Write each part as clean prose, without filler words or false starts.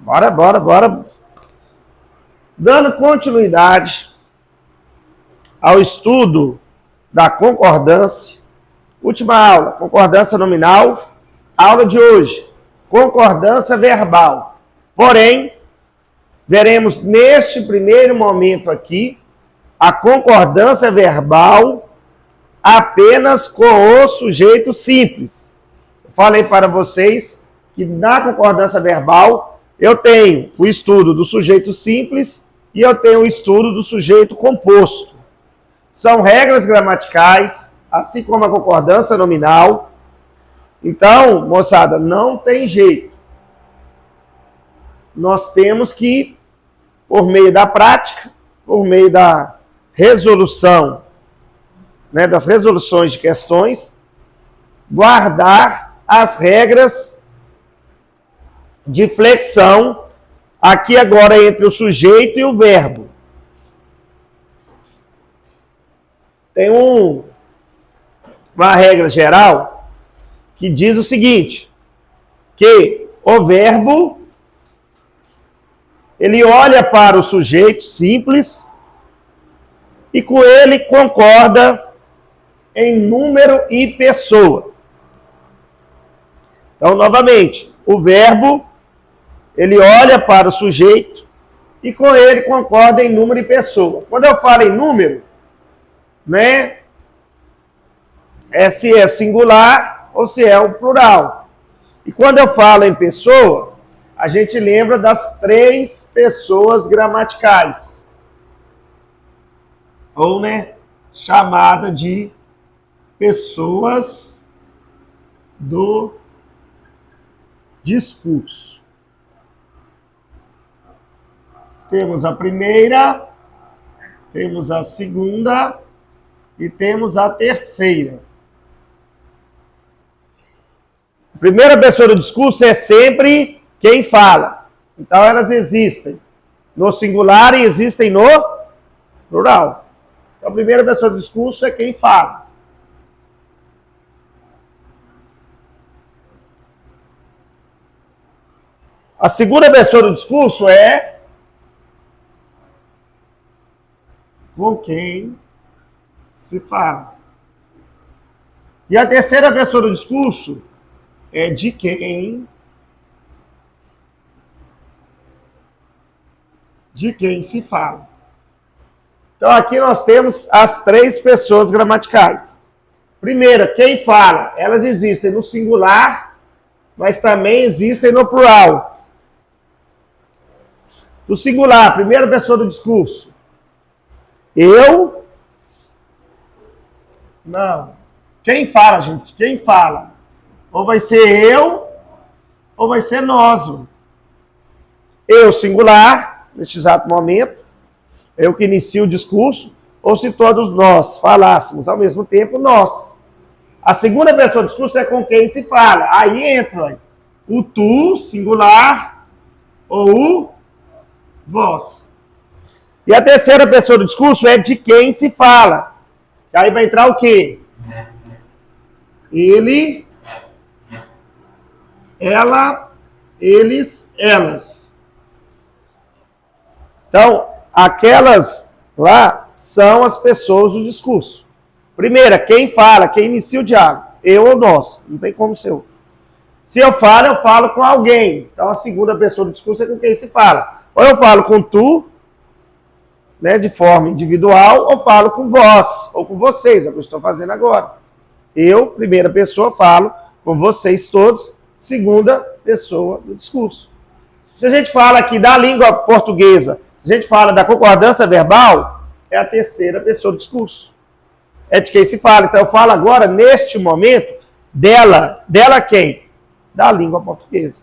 Bora. Dando continuidade ao estudo da concordância. Última aula, concordância nominal. Aula de hoje, concordância verbal. Porém, veremos neste primeiro momento aqui a concordância verbal apenas com o sujeito simples. Eu falei para vocês que na concordância verbal eu tenho o estudo do sujeito simples e eu tenho o estudo do sujeito composto. São regras gramaticais, assim como a concordância nominal. Então, moçada, não tem jeito. Nós temos que, por meio da prática, por meio da resolução, das resoluções de questões, guardar as regras de flexão, aqui agora entre o sujeito e o verbo. Tem uma regra geral que diz o seguinte, que o verbo, ele olha para o sujeito simples e com ele concorda em número e pessoa. Então, novamente, o verbo, ele olha para o sujeito e com ele concorda em número e pessoa. Quando eu falo em número, é se é singular ou se é o plural. E quando eu falo em pessoa, a gente lembra das 3 pessoas gramaticais. Ou, chamada de pessoas do discurso. Temos a primeira, temos a segunda e temos a terceira. A primeira pessoa do discurso é sempre quem fala. Então elas existem no singular e existem no plural. Então a primeira pessoa do discurso é quem fala. A segunda pessoa do discurso é com quem se fala. E a terceira pessoa do discurso é de quem se fala. Então aqui nós temos as 3 pessoas gramaticais. Primeira, quem fala, elas existem no singular, mas também existem no plural. No singular, primeira pessoa do discurso. Eu? Não. Quem fala, gente? Quem fala? Ou vai ser eu, ou vai ser nós. Eu, singular, neste exato momento, eu que inicio o discurso, ou se todos nós falássemos ao mesmo tempo, nós. A segunda pessoa do discurso é com quem se fala. Aí entra o tu, singular, ou o vós. E a terceira pessoa do discurso é de quem se fala. Aí vai entrar o quê? Ele, ela, eles, elas. Então, aquelas lá são as pessoas do discurso. Primeira, quem fala, quem inicia o diálogo. Eu ou nós. Não tem como ser eu. Se eu falo com alguém. Então, a segunda pessoa do discurso é com quem se fala. Ou eu falo com tu, de forma individual, ou falo com vós, ou com vocês, é o que eu estou fazendo agora. Eu, primeira pessoa, falo com vocês todos, segunda pessoa do discurso. Se a gente fala aqui da língua portuguesa, se a gente fala da concordância verbal, é a terceira pessoa do discurso. É de quem se fala. Então eu falo agora, neste momento, dela. Dela quem? Da língua portuguesa.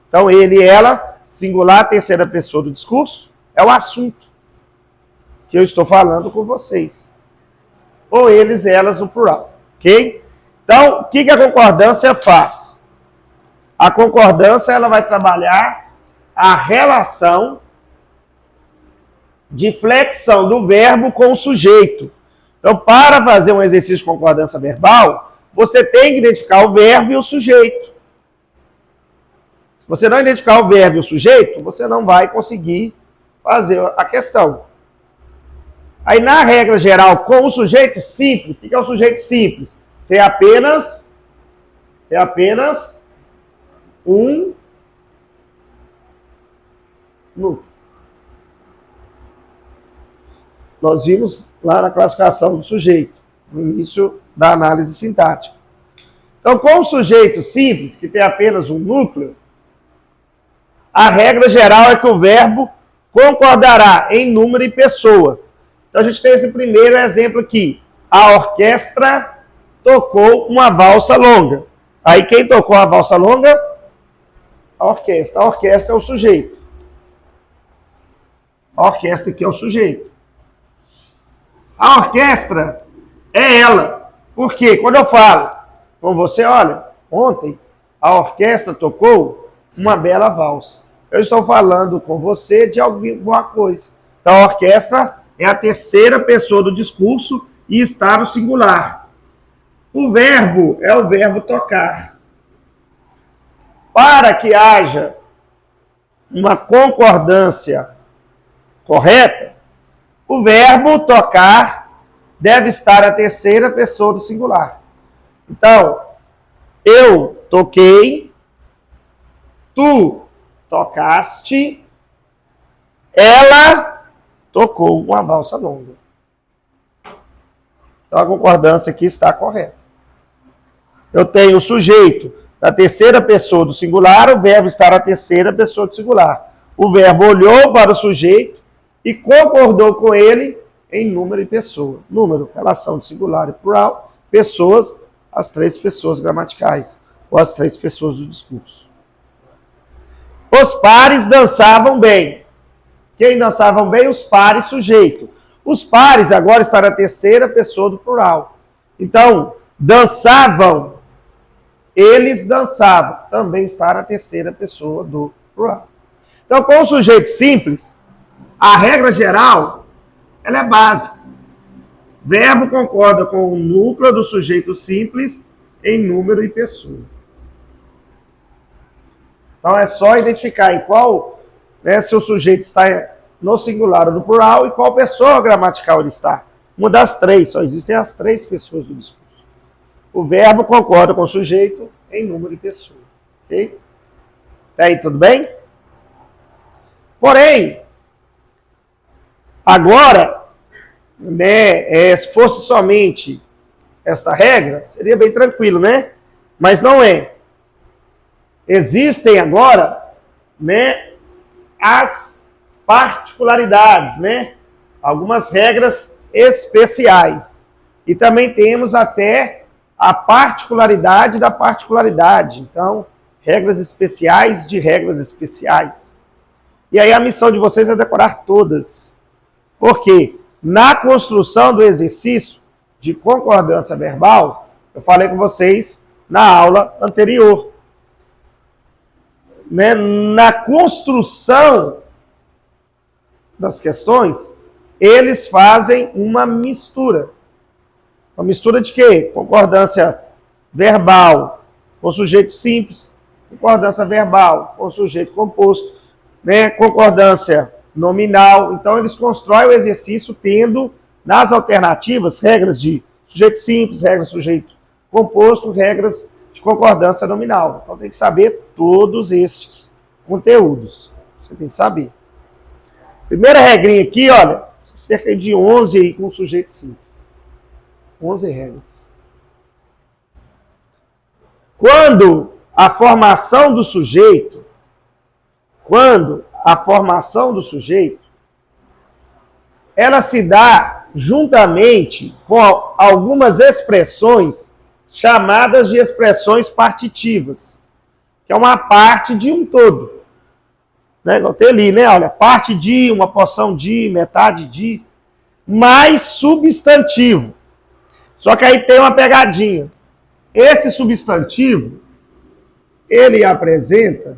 Então ele, ela, singular, terceira pessoa do discurso, é o assunto que eu estou falando com vocês. Ou eles, elas, no plural. Ok? Então, o que a concordância faz? A concordância, ela vai trabalhar a relação de flexão do verbo com o sujeito. Então, para fazer um exercício de concordância verbal, você tem que identificar o verbo e o sujeito. Se você não identificar o verbo e o sujeito, você não vai conseguir fazer a questão. Aí, na regra geral, com o sujeito simples, o que é o sujeito simples? Tem apenas um núcleo. Nós vimos lá na classificação do sujeito, no início da análise sintática. Então, com o sujeito simples, que tem apenas um núcleo, a regra geral é que o verbo concordará em número e pessoa. Então, a gente tem esse primeiro exemplo aqui. A orquestra tocou uma valsa longa. Aí, quem tocou a valsa longa? A orquestra. A orquestra é o sujeito. A orquestra aqui é o sujeito. A orquestra é ela. Por quê? Quando eu falo com você, olha, ontem a orquestra tocou uma bela valsa. Eu estou falando com você de alguma coisa. Então, a orquestra é a terceira pessoa do discurso e está no singular. O verbo é o verbo tocar. Para que haja uma concordância correta, o verbo tocar deve estar a terceira pessoa do singular. Então, eu toquei, tu tocaste, ela tocou uma valsa longa. Então, a concordância aqui está correta. Eu tenho o sujeito da terceira pessoa do singular, o verbo está na terceira pessoa do singular. O verbo olhou para o sujeito e concordou com ele em número e pessoa. Número, relação de singular e plural. Pessoas, as três pessoas gramaticais, ou as três pessoas do discurso. Os pares dançavam bem. Quem dançavam bem? Os pares sujeito. Os pares agora estão na terceira pessoa do plural. Então, dançavam, eles dançavam. Também está na terceira pessoa do plural. Então, com o sujeito simples, a regra geral, ela é básica. Verbo concorda com o núcleo do sujeito simples em número e pessoa. Então, é só identificar em qual, se o sujeito está no singular ou no plural e qual pessoa gramatical ele está. Uma das três, só existem as três pessoas do discurso. O verbo concorda com o sujeito em número e pessoa. Ok? Tá aí, tudo bem? Porém, agora, se fosse somente esta regra, seria bem tranquilo, né? Mas não é. Existem agora, as particularidades, algumas regras especiais. E também temos até a particularidade da particularidade. Então, regras especiais de regras especiais. E aí a missão de vocês é decorar todas. Porque na construção do exercício de concordância verbal, eu falei com vocês na aula anterior. Na construção das questões, eles fazem uma mistura. Uma mistura de quê? Concordância verbal com sujeito simples, concordância verbal com sujeito composto, concordância nominal. Então, eles constroem o exercício tendo, nas alternativas, regras de sujeito simples, regras de sujeito composto, regras de concordância nominal. Então, tem que saber todos estes conteúdos. Você tem que saber. Primeira regrinha aqui, olha, cerca de 11 aí com sujeito simples. 11 regras. Quando a formação do sujeito, ela se dá juntamente com algumas expressões chamadas de expressões partitivas, que é uma parte de um todo. Tem ali, olha, parte de, uma porção de, metade de, mais substantivo. Só que aí tem uma pegadinha. Esse substantivo, ele apresenta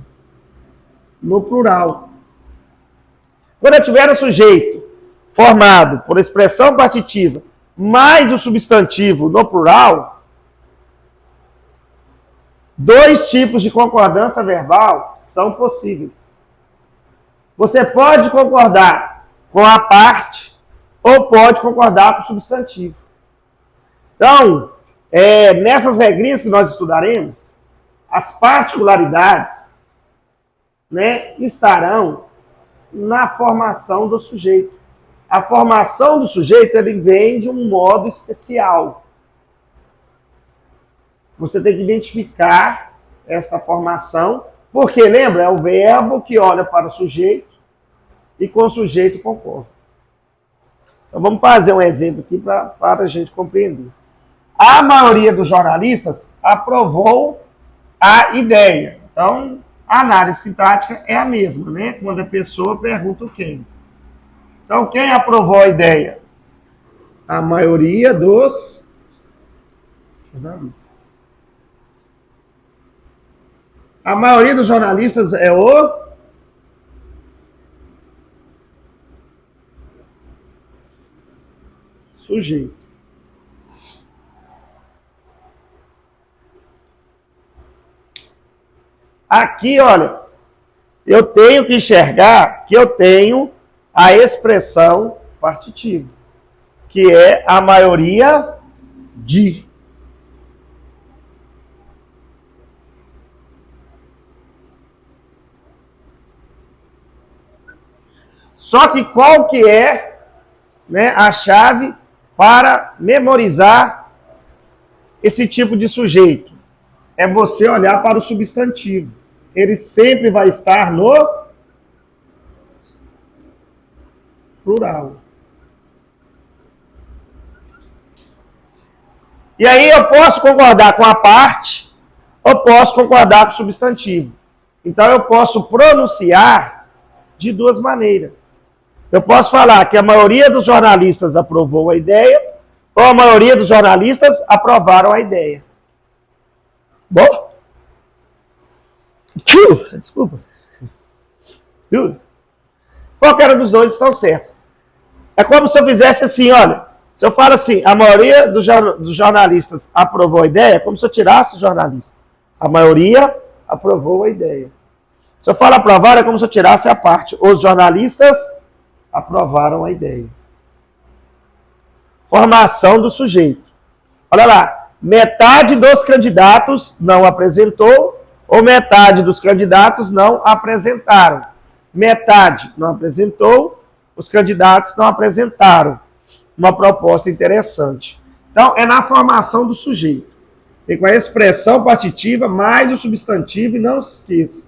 no plural. Quando eu tiver um sujeito formado por expressão partitiva mais o substantivo no plural, Dois tipos de concordância verbal são possíveis. Você pode concordar com a parte ou pode concordar com o substantivo. Então, nessas regrinhas que nós estudaremos, as particularidades, né, estarão na formação do sujeito. A formação do sujeito ele vem de um modo especial. Você tem que identificar essa formação, porque, lembra, é o verbo que olha para o sujeito e com o sujeito concorda. Então vamos fazer um exemplo aqui para a gente compreender. A maioria dos jornalistas aprovou a ideia. Então, a análise sintática é a mesma, né? Quando a pessoa pergunta o quem. Então, quem aprovou a ideia? A maioria dos jornalistas. A maioria dos jornalistas é o sujeito. Aqui, olha, eu tenho que enxergar que eu tenho a expressão partitiva, que é a maioria de. Só que qual que é, né, a chave para memorizar esse tipo de sujeito? É você olhar para o substantivo. Ele sempre vai estar no plural. E aí eu posso concordar com a parte ou posso concordar com o substantivo. Então eu posso pronunciar de duas maneiras. Eu posso falar que a maioria dos jornalistas aprovou a ideia ou a maioria dos jornalistas aprovaram a ideia. Bom? Desculpa. Qualquer dos dois estão certos. É como se eu fizesse assim, olha. Se eu falo assim, a maioria dos jornalistas aprovou a ideia, é como se eu tirasse o jornalista. A maioria aprovou a ideia. Se eu falo aprovar, é como se eu tirasse a parte. Os jornalistas aprovaram a ideia. Formação do sujeito. Olha lá. Metade dos candidatos não apresentou ou metade dos candidatos não apresentaram. Metade não apresentou, os candidatos não apresentaram. Uma proposta interessante. Então, é na formação do sujeito. Tem com a expressão partitiva mais o substantivo e não se esqueça.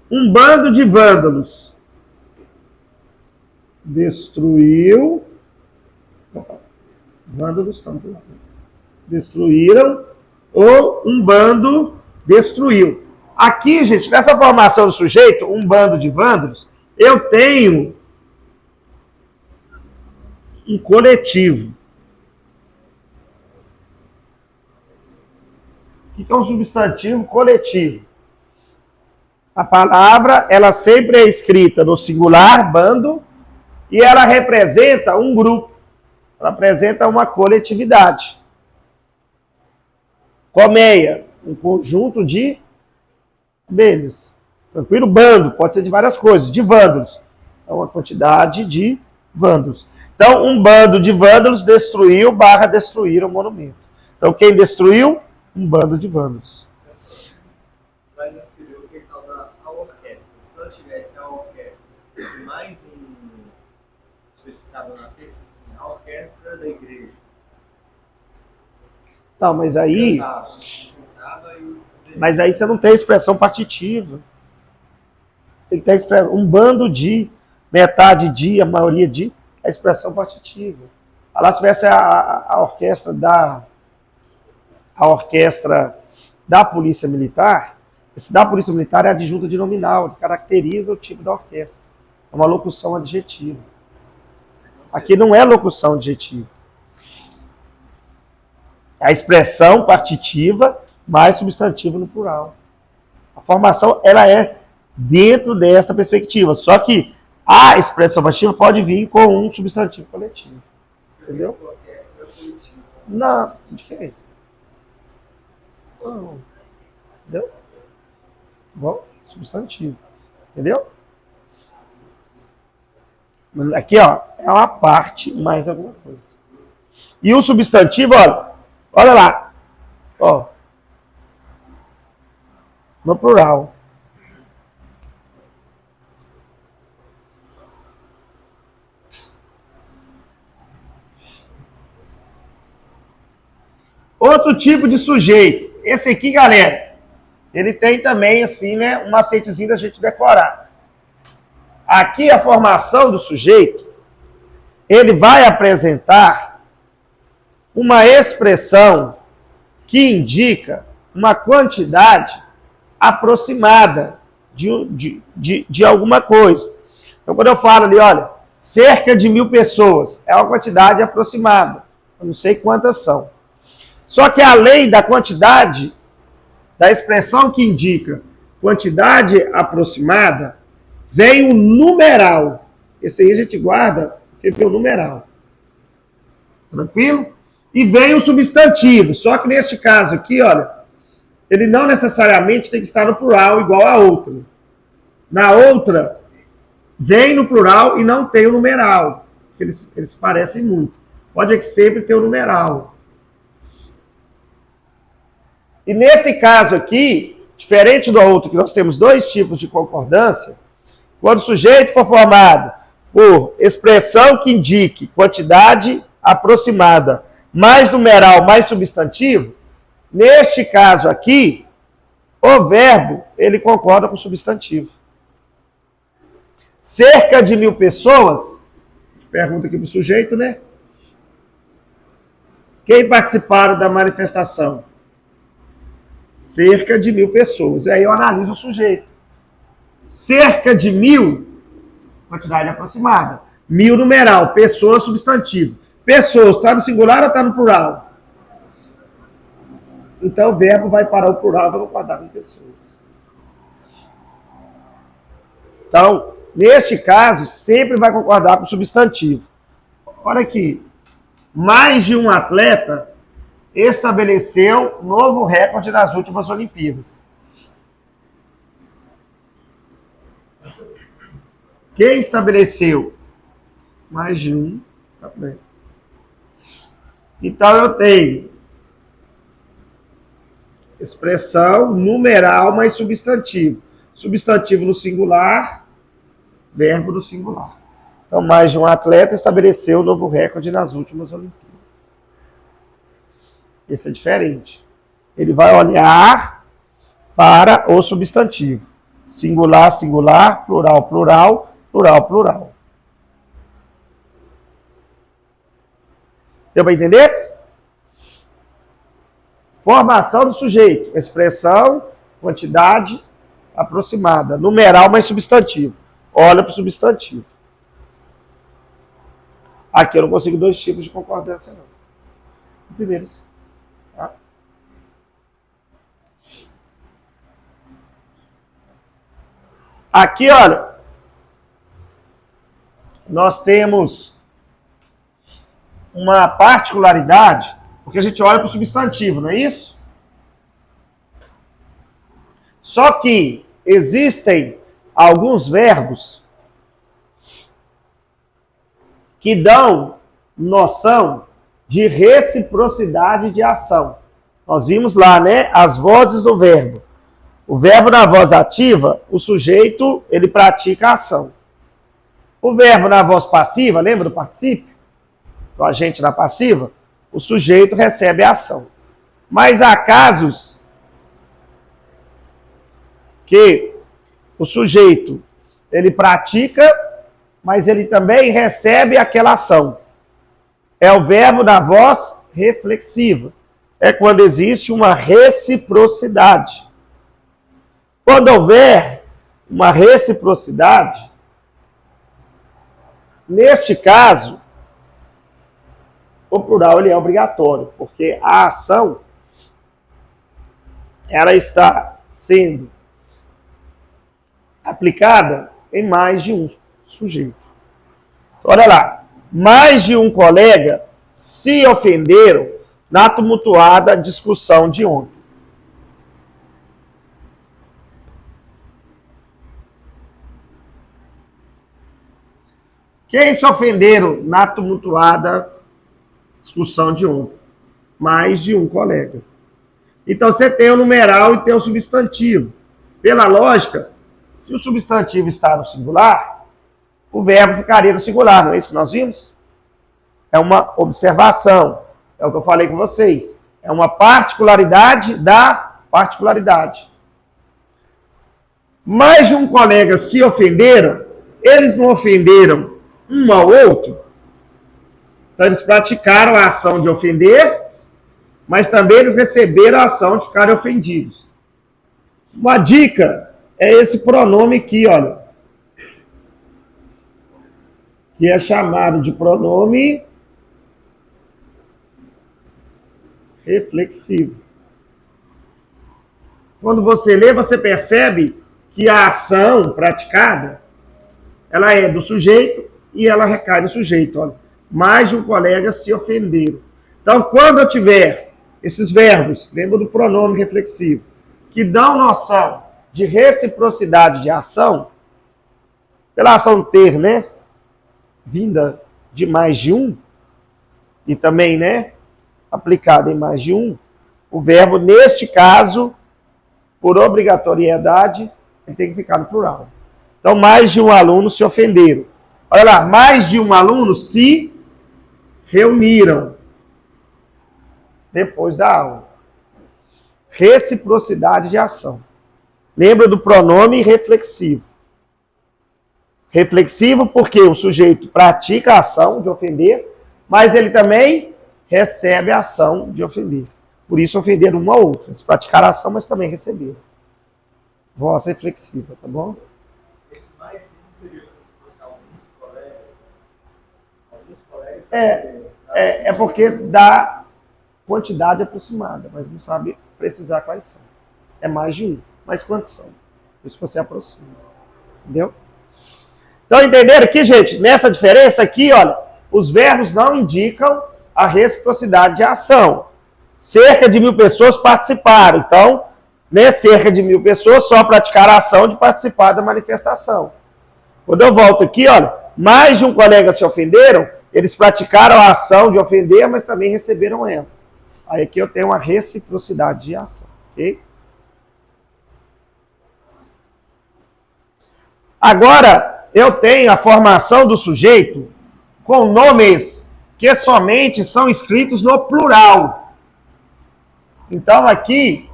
Um bando de vândalos destruiu. Vândalos estão por lá. Destruíram ou um bando destruiu. Aqui, gente, nessa formação do sujeito, um bando de vândalos, eu tenho um coletivo. O que é um substantivo coletivo? A palavra, ela sempre é escrita no singular, bando, e ela representa um grupo. Ela representa uma coletividade. Colmeia, um conjunto de abelhas. Tranquilo? Bando, pode ser de várias coisas, de vândalos. É uma quantidade de vândalos. Então, um bando de vândalos destruíram o monumento. Então, quem destruiu? Um bando de vândalos. Vai no anterior, que tal da orquestra. Se ela tivesse a orquestra e mais um especificado na texto, assim, a orquestra da igreja. Não, mas aí... Mas aí você não tem expressão partitiva. Tem que ter expressão. Um bando de, metade de, a maioria de, é expressão partitiva. Lá tivesse a orquestra da Polícia Militar, esse da Polícia Militar é adjunto de nominal, que caracteriza o tipo da orquestra. É uma locução adjetiva. Aqui não é locução adjetiva. A expressão partitiva mais substantivo no plural. A formação, ela é dentro dessa perspectiva. Só que A expressão passiva pode vir com um substantivo coletivo. Entendeu? Não, de que é isso? Não. Entendeu? Bom, substantivo. Entendeu? Aqui, ó, é uma parte mais alguma coisa. E o substantivo, olha lá. Ó. No plural. Outro tipo de sujeito. Esse aqui, galera, ele tem também, assim, né, um macetezinho da gente decorar. Aqui a formação do sujeito, ele vai apresentar uma expressão que indica uma quantidade aproximada de alguma coisa. Então, quando eu falo ali, olha, cerca de 1000 pessoas, é uma quantidade aproximada. Eu não sei quantas são. Só que além da quantidade, da expressão que indica quantidade aproximada, vem o numeral. Esse aí a gente guarda, porque tem o numeral. Tranquilo? E vem o substantivo. Só que neste caso aqui, olha, ele não necessariamente tem que estar no plural igual a outra. Na outra, vem no plural e não tem o numeral. Eles parecem muito. Pode que sempre tenha o numeral. E nesse caso aqui, diferente do outro, que nós temos dois tipos de concordância, quando o sujeito for formado por expressão que indique quantidade aproximada, mais numeral, mais substantivo, neste caso aqui, o verbo, ele concorda com o substantivo. Cerca de 1000 pessoas, pergunta aqui para o sujeito, né? Quem participaram da manifestação? Cerca de 1000 pessoas. E aí eu analiso o sujeito. Cerca de 1000, quantidade aproximada. 1000 numeral, pessoa substantivo. Pessoas, está no singular ou está no plural? Então o verbo vai para o plural e vai concordar com pessoas. Então, neste caso, sempre vai concordar com o substantivo. Olha aqui. Mais de um atleta estabeleceu novo recorde nas últimas Olimpíadas. Quem estabeleceu? Mais de um. Tá bem. Então eu tenho expressão numeral mais substantivo. Substantivo no singular, verbo no singular. Então, mais de um atleta estabeleceu novo recorde nas últimas Olimpíadas. Esse é diferente. Ele vai olhar para o substantivo. Singular, singular, plural, plural, plural, plural. Deu para entender? Formação do sujeito. Expressão, quantidade aproximada. Numeral mais substantivo. Olha para o substantivo. Aqui eu não consigo dois tipos de concordância, não. O primeiro, sim. Tá? Aqui, olha, nós temos uma particularidade, porque a gente olha para o substantivo, não é isso? Só que existem alguns verbos que dão noção de reciprocidade de ação. Nós vimos lá, né, as vozes do verbo. O verbo na voz ativa, o sujeito, ele pratica a ação. O verbo na voz passiva, lembra do particípio? Do agente na passiva, o sujeito recebe a ação. Mas há casos que o sujeito, ele pratica, mas ele também recebe aquela ação. É o verbo na voz reflexiva. É quando existe uma reciprocidade. Quando houver uma reciprocidade, neste caso, o plural ele é obrigatório, porque a ação ela está sendo aplicada em mais de um sujeito. Olha lá, mais de um colega se ofenderam na tumultuada discussão de ontem. Quem se ofenderam na tumultuada discussão de ontem? Mais de um colega. Então você tem o numeral e tem o substantivo. Pela lógica, se o substantivo está no singular, o verbo ficaria no singular, não é isso que nós vimos? É uma observação, é o que eu falei com vocês. É uma particularidade da particularidade. Mais de um colega se ofenderam, eles não ofenderam um ao outro, então eles praticaram a ação de ofender, mas também eles receberam a ação de ficarem ofendidos. Uma dica é esse pronome aqui, olha, que é chamado de pronome reflexivo. Quando você lê, você percebe que a ação praticada, ela é do sujeito e ela recai no sujeito. Olha, mais de um colega se ofenderam. Então, quando eu tiver esses verbos, lembra do pronome reflexivo, que dão noção de reciprocidade de ação, pela ação ter, né, vinda de mais de um, e também, né, aplicada em mais de um, o verbo, neste caso, por obrigatoriedade, ele tem que ficar no plural. Então, mais de um aluno se ofenderam. Olha lá, mais de um aluno se reuniram depois da aula. Reciprocidade de ação. Lembra do pronome reflexivo. Reflexivo porque o sujeito pratica a ação de ofender, mas ele também recebe a ação de ofender. Por isso, ofenderam um ao outro. Eles praticaram a ação, mas também receberam. Voz reflexiva, tá bom? Esse mais um seria alguns colegas É porque dá quantidade aproximada, mas não sabe precisar quais são. É mais de um. Mas quantos são? Por isso que você aproxima. Entendeu? Então, entenderam aqui, gente? Nessa diferença aqui, olha, os verbos não indicam a reciprocidade de ação. Cerca de 1.000 pessoas participaram. Então, né, cerca de 1.000 pessoas só praticaram a ação de participar da manifestação. Quando eu volto aqui, olha, mais de um colega se ofenderam, eles praticaram a ação de ofender, mas também receberam ela. Aí aqui eu tenho uma reciprocidade de ação, ok? Agora, eu tenho a formação do sujeito com nomes que somente são escritos no plural. Então, aqui,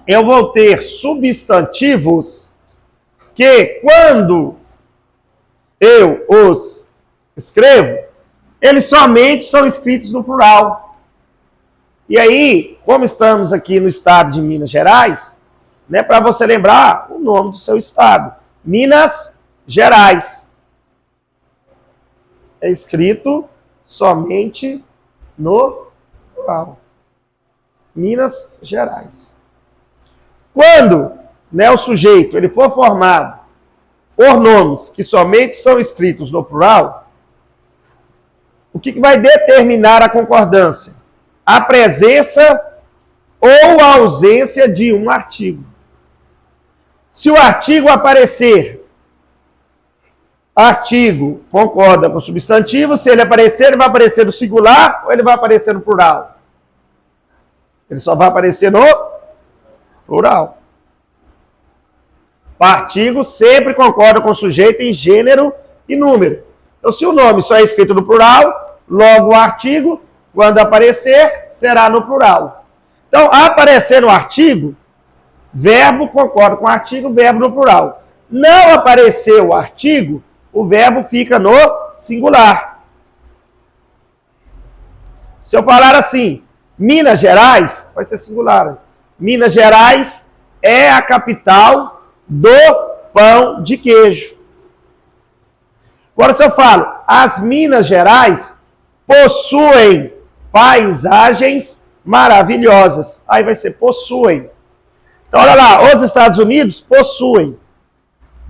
eu vou ter substantivos que, quando eu os escrevo, eles somente são escritos no plural. E aí, como estamos aqui no estado de Minas Gerais, né, para você lembrar o nome do seu estado, Minas Gerais. É escrito somente no plural. Minas Gerais. Quando, né, o sujeito ele for formado por nomes que somente são escritos no plural, o que vai determinar a concordância? A presença ou a ausência de um artigo. Se o artigo aparecer, artigo concorda com o substantivo, se ele aparecer, ele vai aparecer no singular ou ele vai aparecer no plural? Ele só vai aparecer no plural. O artigo sempre concorda com o sujeito em gênero e número. Então, se o nome só é escrito no plural, logo o artigo, quando aparecer, será no plural. Então, aparecer no artigo, verbo concorda com o artigo, verbo no plural. Não apareceu o artigo, o verbo fica no singular. Se eu falar assim, Minas Gerais, vai ser singular. Minas Gerais é a capital do pão de queijo. Agora, se eu falo, as Minas Gerais possuem paisagens maravilhosas. Aí vai ser possuem. Então, olha lá, os Estados Unidos possuem.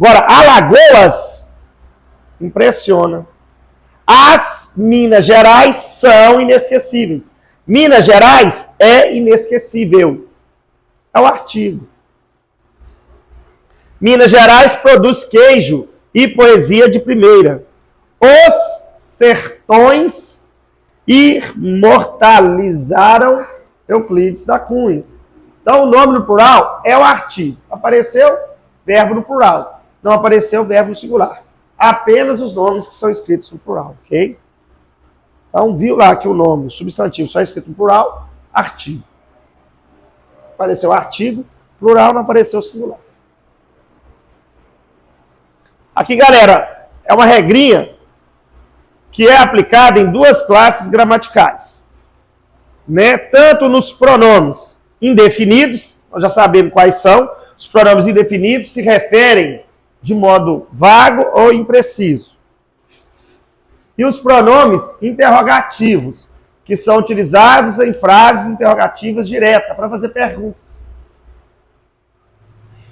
Agora, Alagoas Impressiona. As Minas Gerais são inesquecíveis. Minas Gerais é inesquecível. É o artigo. Minas Gerais produz queijo e poesia de primeira. Os sertões imortalizaram Euclides da Cunha. Então, o nome no plural é o artigo. Apareceu verbo no plural. Não apareceu verbo no singular. Apenas os nomes que são escritos no plural, ok? Então, viu lá que o nome, o substantivo, só é escrito no plural, artigo. Apareceu artigo, plural, não apareceu singular. Aqui, galera, é uma regrinha que é aplicada em duas classes gramaticais. Né? Tanto nos pronomes indefinidos, nós já sabemos quais são, os pronomes indefinidos se referem de modo vago ou impreciso. E os pronomes interrogativos, que são utilizados em frases interrogativas diretas, para fazer perguntas.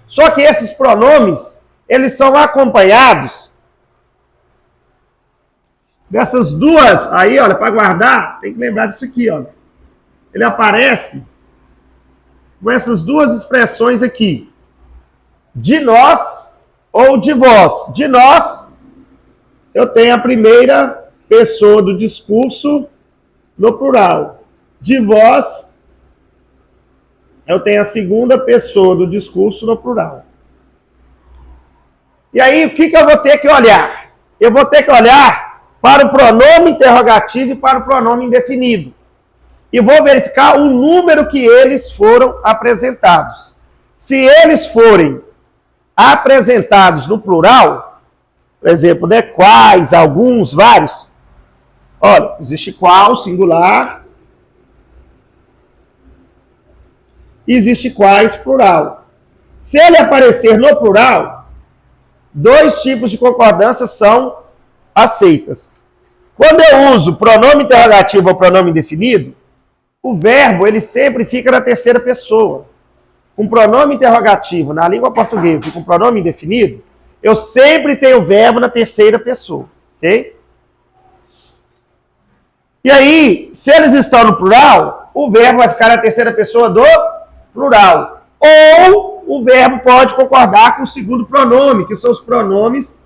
Só que esses pronomes, eles são acompanhados dessas duas, aí, olha, para guardar, tem que lembrar disso aqui, olha. Ele aparece com essas duas expressões aqui. De nós ou de vós. De nós, eu tenho a primeira pessoa do discurso no plural. De vós, eu tenho a segunda pessoa do discurso no plural. E aí, o que eu vou ter que olhar? Eu vou ter que olhar para o pronome interrogativo e para o pronome indefinido. E vou verificar o número que eles foram apresentados. Se eles forem apresentados no plural, por exemplo, né, quais, alguns, vários. Olha, existe qual, singular. Existe quais, plural. Se ele aparecer no plural, dois tipos de concordância são aceitas. Quando eu uso pronome interrogativo ou pronome indefinido, o verbo ele sempre fica na terceira pessoa. Com pronome interrogativo na língua portuguesa e com pronome indefinido, eu sempre tenho o verbo na terceira pessoa. Ok? E aí, se eles estão no plural, o verbo vai ficar na terceira pessoa do plural. Ou o verbo pode concordar com o segundo pronome, que são os pronomes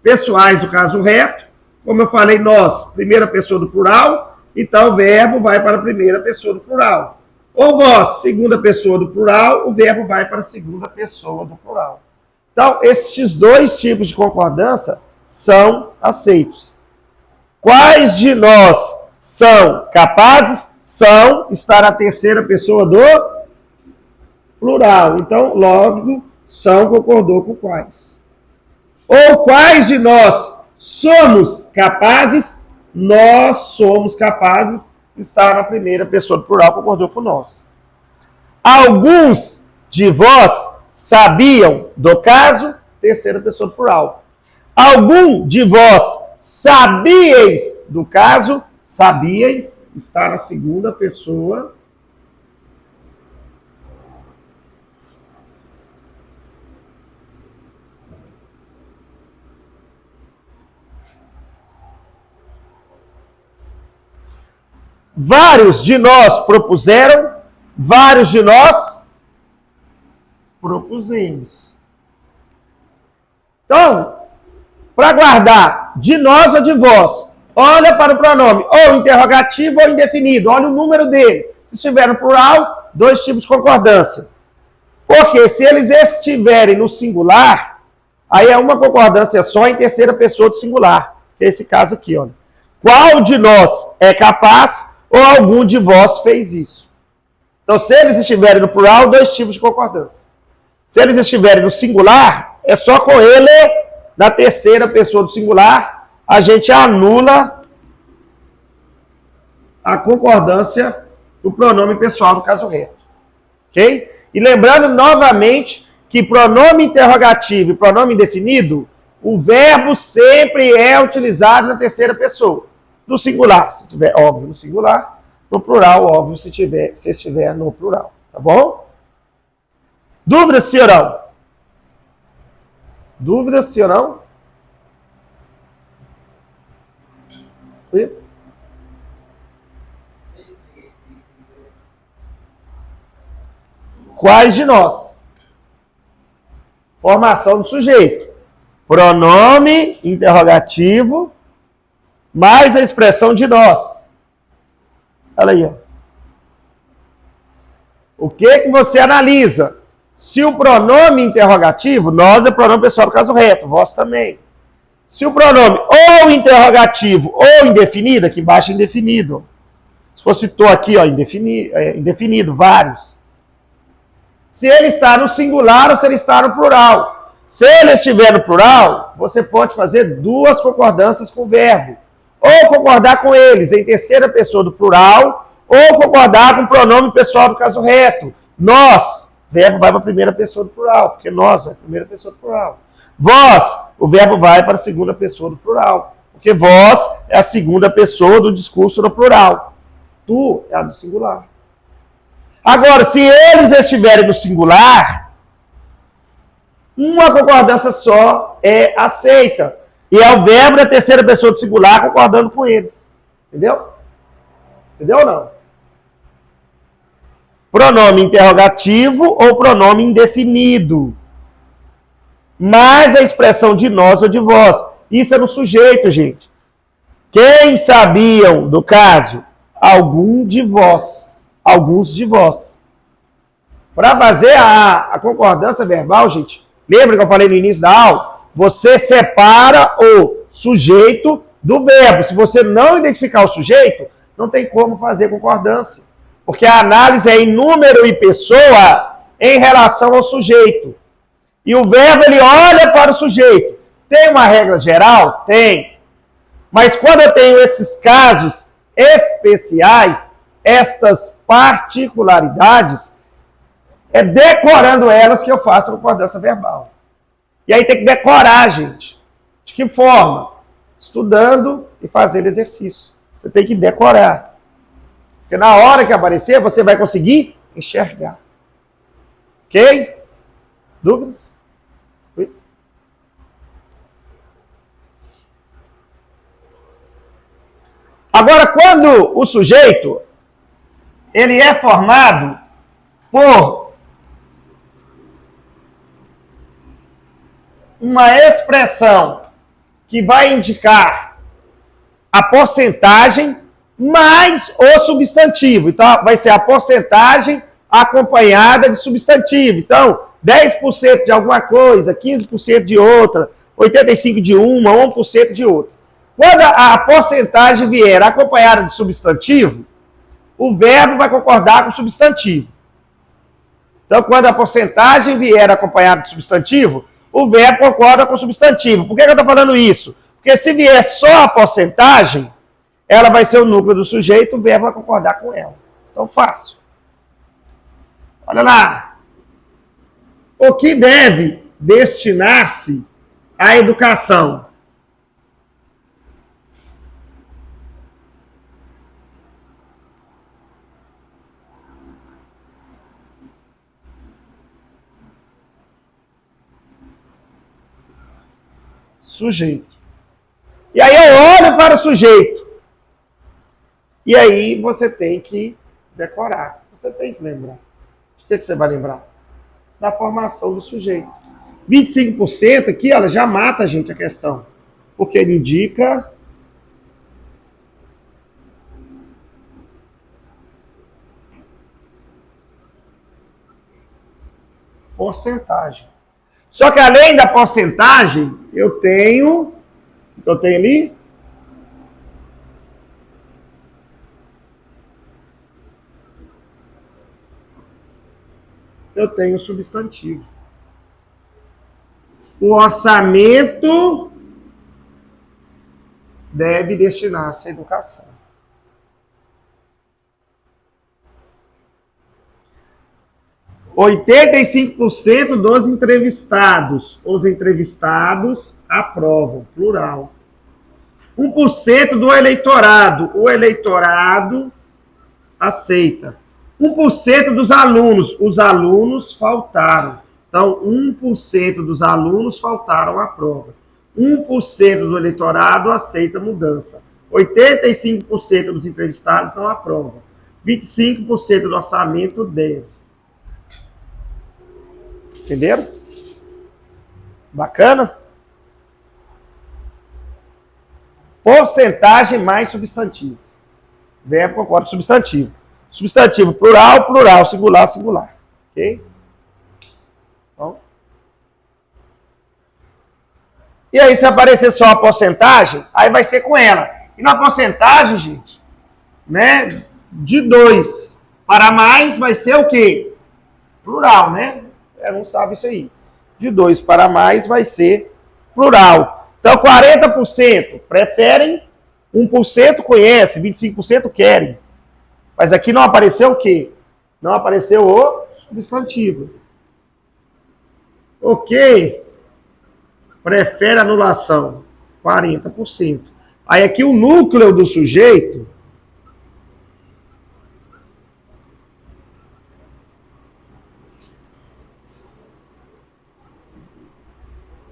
pessoais, no caso reto. Como eu falei, nós, primeira pessoa do plural, então o verbo vai para a primeira pessoa do plural. Ou vós, segunda pessoa do plural, o verbo vai para a segunda pessoa do plural. Então, estes dois tipos de concordância são aceitos. Quais de nós são capazes? São estar na terceira pessoa do plural. Então, logo, são concordou com quais. Ou quais de nós somos capazes? Nós somos capazes de estar na primeira pessoa do plural, concordou com nós. Alguns de vós sabiam do caso? Terceira pessoa do plural. Algum de vós sabíeis do caso? Sabíeis, está na segunda pessoa. Vários de nós propuseram, vários de nós propusemos. Então, para guardar de nós ou de vós, olha para o pronome ou interrogativo ou indefinido, olha o número dele. Se estiver no plural, dois tipos de concordância. Porque se eles estiverem no singular, aí é uma concordância só em terceira pessoa do singular. Que é esse caso aqui, olha. Qual de nós é capaz ou algum de vós fez isso? Então, se eles estiverem no plural, dois tipos de concordância. Se eles estiverem no singular, é só com ele, na terceira pessoa do singular, a gente anula a concordância do pronome pessoal do caso reto. Ok? E lembrando novamente que pronome interrogativo e pronome indefinido, o verbo sempre é utilizado na terceira pessoa. No singular, se tiver óbvio no singular, no plural, óbvio, se estiver no plural. Tá bom? Dúvidas, sim ou não? Dúvidas, sim ou não? Quais de nós? Formação do sujeito. Pronome interrogativo mais a expressão de nós. Olha aí, ó. O que você analisa? Se o pronome interrogativo, nós é pronome pessoal do caso reto, vós também. Se o pronome ou interrogativo ou indefinido, aqui embaixo é indefinido. Se fosse tô aqui, ó, indefinido, vários. Se ele está no singular ou se ele está no plural. Se ele estiver no plural, você pode fazer duas concordâncias com o verbo. Ou concordar com eles em terceira pessoa do plural, ou concordar com o pronome pessoal do caso reto. Nós, o verbo vai para a primeira pessoa do plural, porque nós é a primeira pessoa do plural. Vós, o verbo vai para a segunda pessoa do plural, porque vós é a segunda pessoa do discurso no plural. Tu é a do singular. Agora, se eles estiverem no singular, uma concordância só é aceita. E é o verbo da terceira pessoa do singular concordando com eles. Entendeu? Entendeu ou não? Pronome interrogativo ou pronome indefinido. Mais a expressão de nós ou de vós. Isso é no sujeito, gente. Quem sabiam do caso? Algum de vós. Alguns de vós. Para fazer a concordância verbal, gente, lembra que eu falei no início da aula? Você separa o sujeito do verbo. Se você não identificar o sujeito, não tem como fazer concordância. Porque a análise é em número e pessoa em relação ao sujeito. E o verbo, ele olha para o sujeito. Tem uma regra geral? Tem. Mas quando eu tenho esses casos especiais, estas particularidades, é decorando elas que eu faço a concordância verbal. E aí tem que decorar, gente. De que forma? Estudando e fazendo exercício. Você tem que decorar. Porque na hora que aparecer, você vai conseguir enxergar. Ok? Dúvidas? Agora, quando o sujeito ele é formado por uma expressão que vai indicar a porcentagem mais o substantivo. Então, vai ser a porcentagem acompanhada de substantivo. Então, 10% de alguma coisa, 15% de outra, 85% de uma, 1% de outra. Quando a porcentagem vier acompanhada de substantivo, o verbo vai concordar com o substantivo. Então, quando a porcentagem vier acompanhada de substantivo, o verbo concorda com o substantivo. Por que eu estou falando isso? Porque se vier só a porcentagem, ela vai ser o núcleo do sujeito, o verbo vai concordar com ela. Então, fácil. Olha lá. O que deve destinar-se à educação? Sujeito. E aí eu olho para o sujeito. E aí você tem que decorar. Você tem que lembrar. O que você vai lembrar? Da formação do sujeito. 25% aqui, olha, já mata, gente, a questão. Porque ele indica porcentagem. Só que além da porcentagem, eu tenho ali? Eu tenho substantivo. O orçamento deve destinar-se à educação. %85% dos entrevistados, os entrevistados aprovam, plural. 1% do eleitorado, o eleitorado aceita. 1% dos alunos, os alunos faltaram. Então, 1% dos alunos faltaram à prova. 1% do eleitorado aceita a mudança. 85% dos entrevistados não aprovam. 25% do orçamento deve. Entenderam? Bacana? Porcentagem mais substantivo. Verbo concorda com substantivo. Substantivo plural, plural, singular, singular. Ok? Então, e aí, se aparecer só a porcentagem, aí vai ser com ela. E na porcentagem, gente, né, de 2 para mais vai ser o quê? Plural, né? Não sabe isso aí. De 2 para mais vai ser plural. Então, 40% preferem, 1% conhece, 25% querem. Mas aqui não apareceu o quê? Não apareceu o substantivo. Ok. Prefere anulação, 40%. Aí aqui o núcleo do sujeito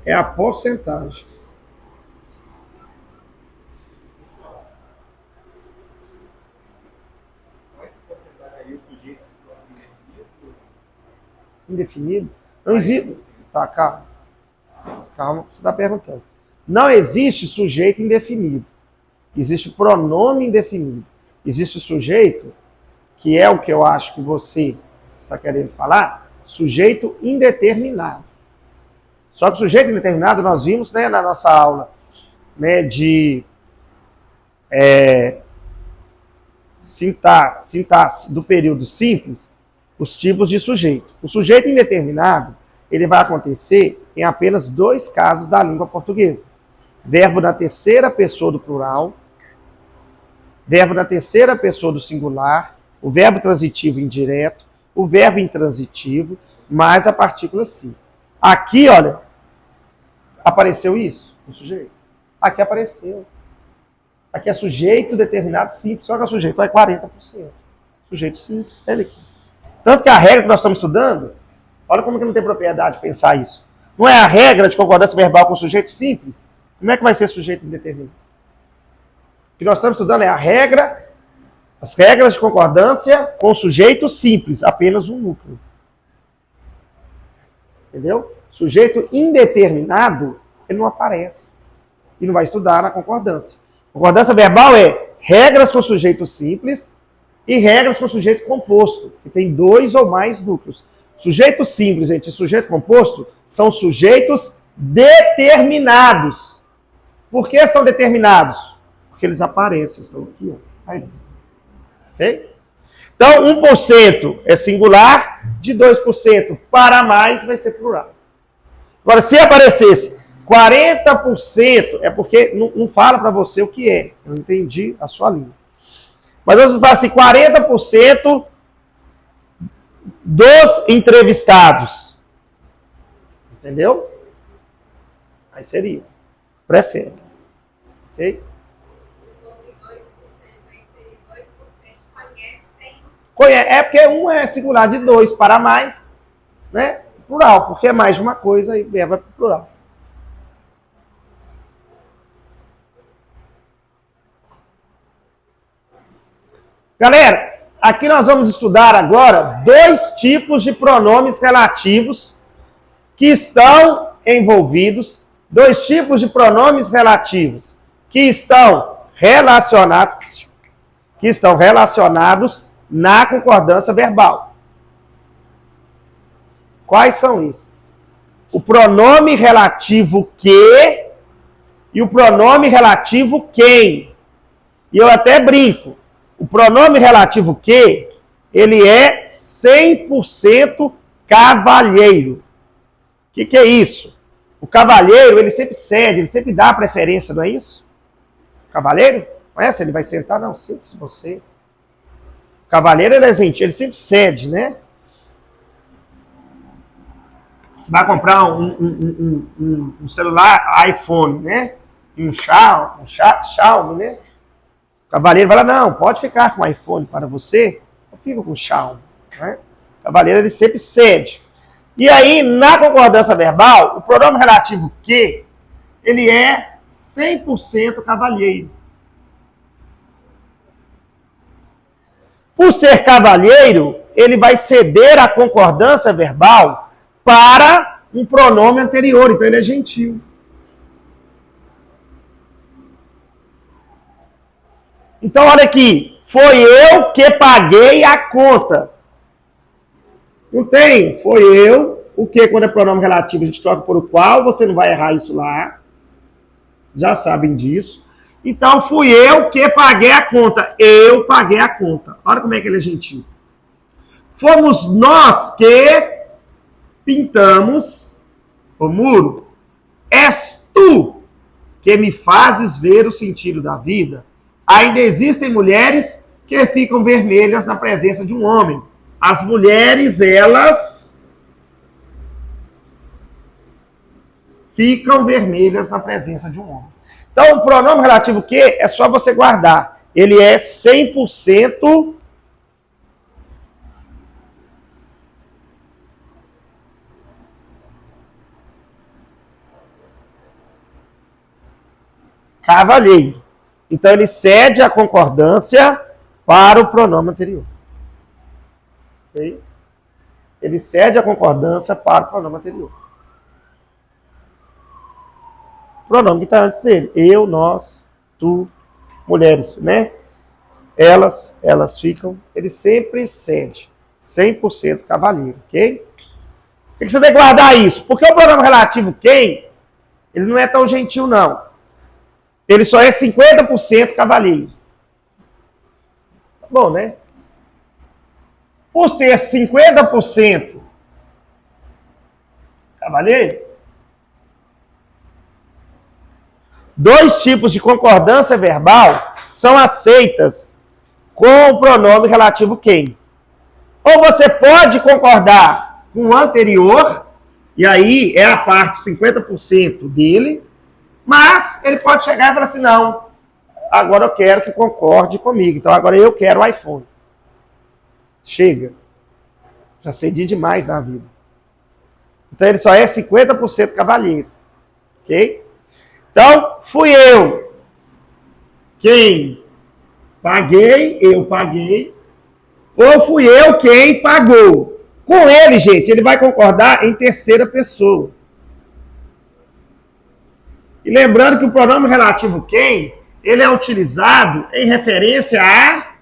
é a porcentagem. Indefinido? Não existe. Tá, calma. Calma, você está perguntando. Não existe sujeito indefinido. Existe pronome indefinido. Existe sujeito, que é o que eu acho que você está querendo falar, sujeito indeterminado. Só que o sujeito indeterminado nós vimos, né, na nossa aula, né, de sintaxe do período simples, os tipos de sujeito. O sujeito indeterminado, ele vai acontecer em apenas 2 casos da língua portuguesa. Verbo na terceira pessoa do plural, verbo na terceira pessoa do singular, o verbo transitivo indireto, o verbo intransitivo, mais a partícula si. Aqui, olha, apareceu isso, o sujeito. Aqui apareceu. Aqui é sujeito determinado simples, só que o sujeito é 40%. Sujeito simples, ele aqui. Tanto que a regra que nós estamos estudando, olha como que não tem propriedade de pensar isso. Não é a regra de concordância verbal com sujeito simples? Como é que vai ser sujeito indeterminado? O que nós estamos estudando é a regra, as regras de concordância com sujeito simples, apenas um núcleo. Entendeu? Sujeito indeterminado, ele não aparece. E não vai estudar na concordância. Concordância verbal é regras com sujeito simples e regras com sujeito composto, que tem 2 ou mais núcleos. Sujeito simples, gente, e sujeito composto são sujeitos determinados. Por que são determinados? Porque eles aparecem, estão aqui, ó. Aí, ok? Então, 1% é singular, de 2% para mais vai ser plural. Agora, se aparecesse 40%, é porque não fala para você o que é. Eu entendi a sua língua. Mas vamos falar assim, 40% dos entrevistados. Entendeu? Aí seria. Prefere. Ok? É porque um é singular de 2 para mais, né? Plural, porque é mais de uma coisa e vai para o plural. Galera, aqui nós vamos estudar agora 2 tipos de pronomes relativos que estão envolvidos, 2 tipos de pronomes relativos que estão relacionados na concordância verbal. Quais são esses? O pronome relativo que e o pronome relativo quem. E eu até brinco. O pronome relativo que, ele é 100% cavalheiro. O que é isso? O cavalheiro, ele sempre cede, ele sempre dá a preferência, não é isso? Cavalheiro? Não é? Se ele vai sentar, não, sente-se você. O cavalheiro, ele é gentil, ele sempre cede, né? Você vai comprar um celular iPhone, né? Um Xiaomi, né? O cavaleiro vai lá, não, pode ficar com o iPhone para você, eu fico com o Xiaomi. Né? O cavaleiro, ele sempre cede. E aí, na concordância verbal, o pronome relativo que, ele é 100% cavalheiro. Por ser cavalheiro, ele vai ceder a concordância verbal para um pronome anterior, então ele é gentil. Então, olha aqui, foi eu que paguei a conta. Não tem, foi eu, o que quando é pronome relativo a gente troca por o qual, você não vai errar isso lá, já sabem disso. Então, fui eu que paguei a conta, eu paguei a conta. Olha como é que ele é gentil. Fomos nós que pintamos o muro. És tu que me fazes ver o sentido da vida. Ainda existem mulheres que ficam vermelhas na presença de um homem. As mulheres, elas ficam vermelhas na presença de um homem. Então, o pronome relativo que é só você guardar. Ele é 100% cavalheiro. Então, ele cede a concordância para o pronome anterior. Okay? Ele cede a concordância para o pronome anterior. O pronome que está antes dele. Eu, nós, tu, mulheres, né? Elas ficam. Ele sempre cede. 100% cavalheiro, ok? Por que você tem que guardar isso? Porque o pronome relativo quem, ele não é tão gentil, não. Ele só é 50% cavalheiro. Tá bom, né? Por ser 50% cavalheiro, dois tipos de concordância verbal são aceitas com o pronome relativo quem. Ou você pode concordar com o anterior, e aí é a parte 50% dele, mas ele pode chegar e falar assim, não, agora eu quero que concorde comigo, então agora eu quero o iPhone. Chega. Já cedi demais na vida. Então ele só é 50% cavalheiro. Ok? Então, fui eu quem paguei, eu paguei, ou fui eu quem pagou. Com ele, gente, ele vai concordar em terceira pessoa. E lembrando que o pronome relativo quem, ele é utilizado em referência a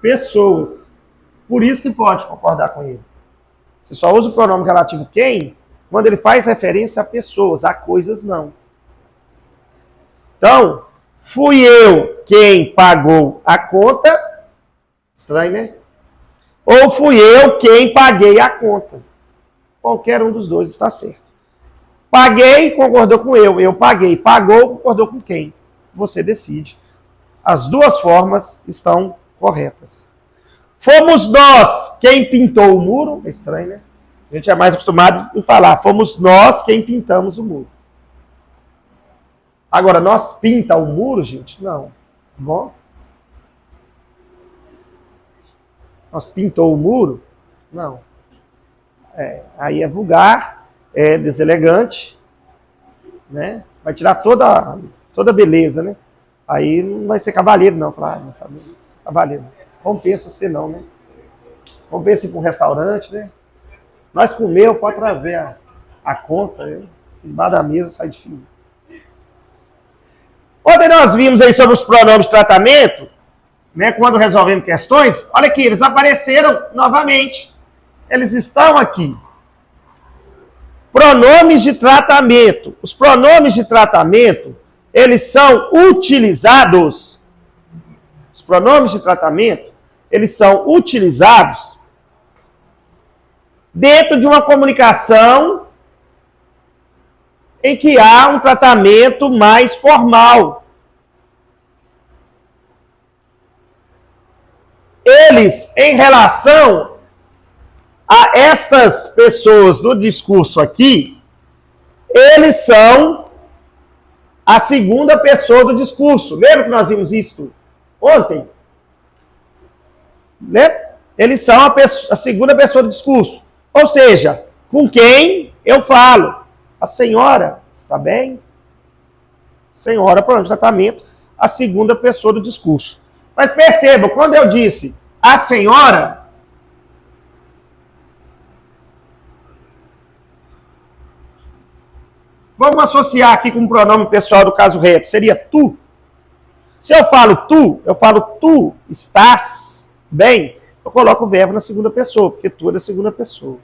pessoas. Por isso que pode concordar com ele. Você só usa o pronome relativo quem quando ele faz referência a pessoas, a coisas não. Então, fui eu quem pagou a conta. Estranho, né? Ou fui eu quem paguei a conta. Qualquer um dos dois está certo. Paguei, concordou com eu paguei. Pagou, concordou com quem? Você decide. As duas formas estão corretas. Fomos nós quem pintou o muro. É estranho, né? A gente é mais acostumado em falar. Fomos nós quem pintamos o muro. Agora, nós pinta o muro, gente? Não. Bom? Nós pintou o muro? Não. Aí é vulgar, é deselegante, né? Vai tirar toda a beleza, né? Aí não vai ser cavaleiro, não. Claro, não sabe ser cavaleiro. Compensa ser não, né? Compensa ir para um restaurante, né? Nós comeu, pode trazer a conta, né? Embaixo da mesa sai de fio. Ontem nós vimos aí sobre os pronomes de tratamento, né? Quando resolvemos questões, olha aqui, eles apareceram novamente. Eles estão aqui. Pronomes de tratamento. Os pronomes de tratamento, eles são utilizados. Os pronomes de tratamento, eles são utilizados dentro de uma comunicação em que há um tratamento mais formal. Eles, em relação a essas pessoas do discurso aqui, eles são a segunda pessoa do discurso. Lembra que nós vimos isso ontem? Né? Eles são a segunda pessoa do discurso. Ou seja, com quem eu falo. A senhora, está bem? Senhora, pronto, tratamento, a segunda pessoa do discurso. Mas perceba, quando eu disse a senhora, vamos associar aqui com o pronome pessoal do caso reto, seria tu. Se eu falo tu estás bem, eu coloco o verbo na segunda pessoa, porque tu é da segunda pessoa.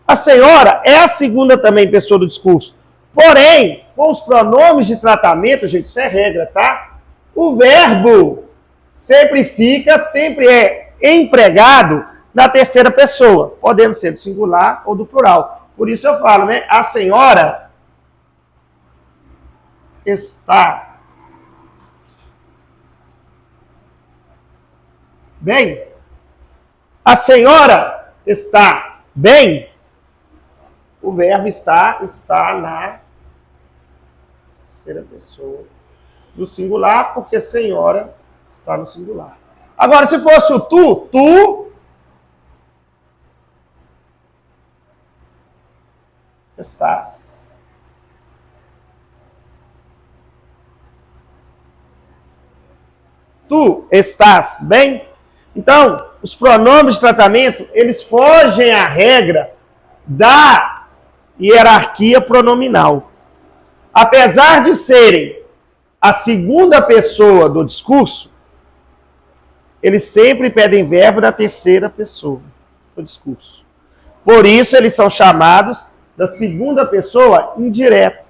A senhora é a segunda também pessoa do discurso. Porém, com os pronomes de tratamento, gente, isso é regra, tá? O verbo sempre é empregado na terceira pessoa, podendo ser do singular ou do plural. Por isso eu falo, né? A senhora está bem? A senhora está bem? O verbo está na terceira pessoa do singular, porque senhora está no singular. Agora, se fosse o tu estás. Tu estás bem? Então, os pronomes de tratamento, eles fogem à regra da hierarquia pronominal. Apesar de serem a segunda pessoa do discurso, eles sempre pedem verbo da terceira pessoa do discurso. Por isso, eles são chamados da segunda pessoa indireta.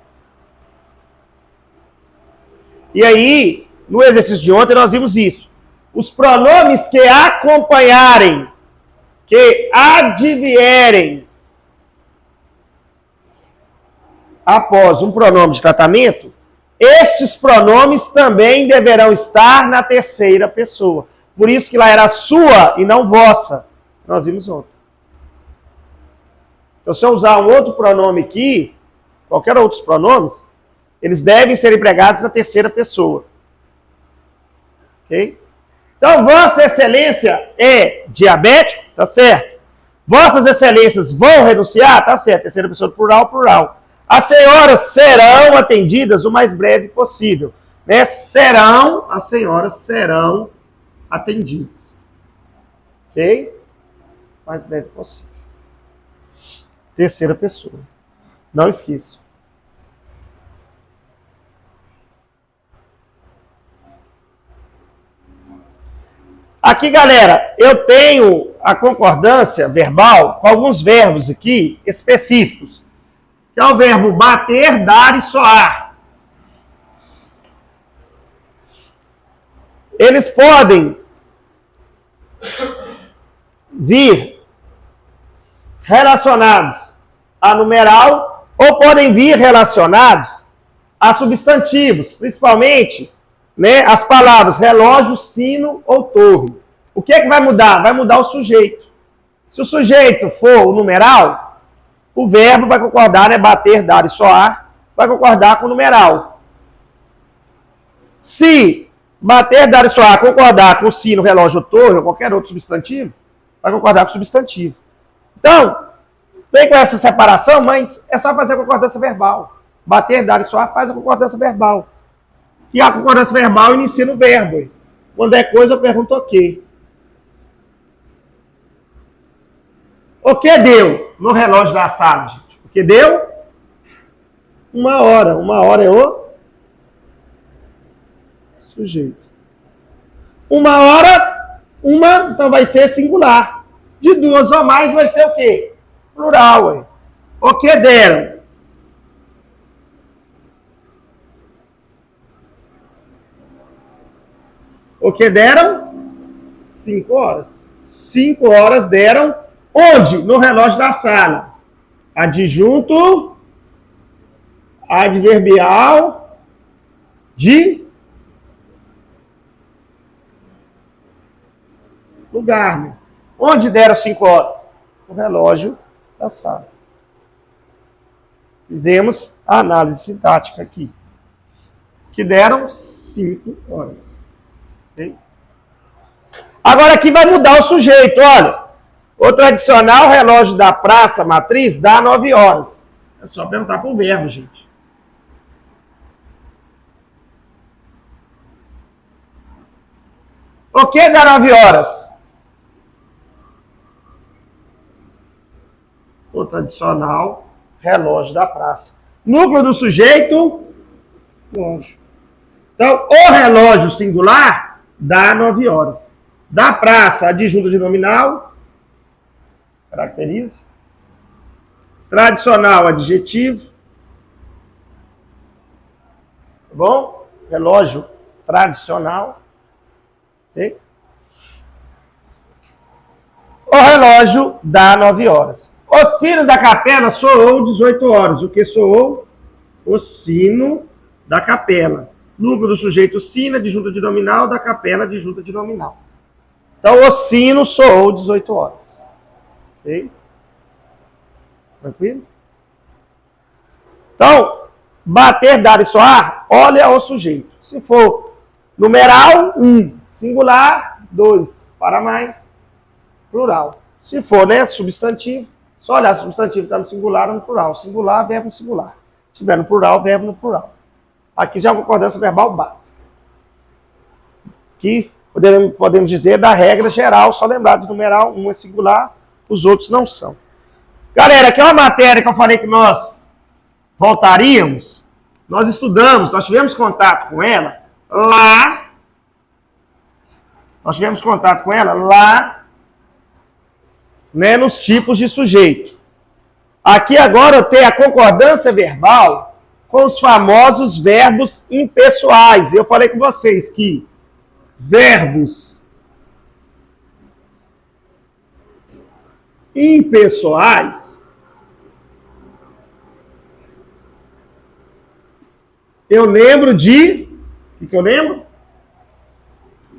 E aí, no exercício de ontem, nós vimos isso. Os pronomes que acompanharem, que advierem após um pronome de tratamento, estes pronomes também deverão estar na terceira pessoa. Por isso que lá era sua e não vossa. Nós vimos ontem. Então, se eu usar um outro pronome aqui, qualquer outros pronomes, eles devem ser empregados na terceira pessoa. Ok? Então, Vossa Excelência é diabético? Tá certo. Vossas Excelências vão renunciar? Tá certo. Terceira pessoa do plural, plural. As senhoras serão atendidas o mais breve possível. Né? As senhoras serão atendidas. Ok? O mais breve possível. Terceira pessoa. Não esqueça. Aqui, galera, eu tenho a concordância verbal com alguns verbos aqui específicos. Que é o verbo bater, dar e soar. Eles podem vir relacionados a numeral ou podem vir relacionados a substantivos, principalmente, né, as palavras relógio, sino ou torre. O que é que vai mudar? Vai mudar o sujeito. Se o sujeito for o numeral, o verbo vai concordar, né, bater, dar e soar, vai concordar com o numeral. Se bater, dar e soar concordar com o sino, relógio, torre ou qualquer outro substantivo, vai concordar com o substantivo. Então, vem com essa separação, mas é só fazer a concordância verbal. Bater, dar e soar faz a concordância verbal. E a concordância verbal inicia no verbo. Quando é coisa, eu pergunto o quê. O que deu no relógio da sala, gente? O que deu? 1 hora. 1 hora é o sujeito. 1 hora, então vai ser singular. De 2 ou mais vai ser o quê? Plural, ué. O que deram? O que deram? 5 horas. 5 horas deram onde? No relógio da sala. Adjunto, adverbial, de lugar. Né? Onde deram 5 horas? No relógio da sala. Fizemos a análise sintática aqui. Que deram 5 horas. Okay? Agora aqui vai mudar o sujeito, olha. O tradicional relógio da praça matriz dá 9 horas. É só perguntar para o verbo, gente. O que dá 9 horas? O tradicional relógio da praça. Núcleo do sujeito, relógio. Então, o relógio singular dá 9 horas. Da praça, adjunto de nominal, caracteriza. Tradicional, adjetivo. Tá bom? Relógio tradicional. Okay? O relógio dá 9 horas. O sino da capela soou 18 horas. O que soou? O sino da capela. Núcleo do sujeito sino, adjunto de nominal, da capela, adjunto de nominal. Então, o sino soou 18 horas. Ok? Tranquilo? Então, bater, dar e soar, olha o sujeito. Se for numeral, 1. Singular, 2. Para mais, plural. Se for, né, substantivo, só olhar se o substantivo está no singular ou no plural. Singular, verbo no singular. Se tiver no plural, verbo no plural. Aqui já é uma concordância verbal básica. Que podemos dizer da regra geral, só lembrar de numeral, 1 é singular, os outros não são. Galera, aqui é uma matéria que eu falei que nós voltaríamos, nós estudamos, nós tivemos contato com ela lá, né, nos tipos de sujeito. Aqui agora eu tenho a concordância verbal com os famosos verbos impessoais. Eu falei com vocês que verbos impessoais eu lembro de... O que eu lembro?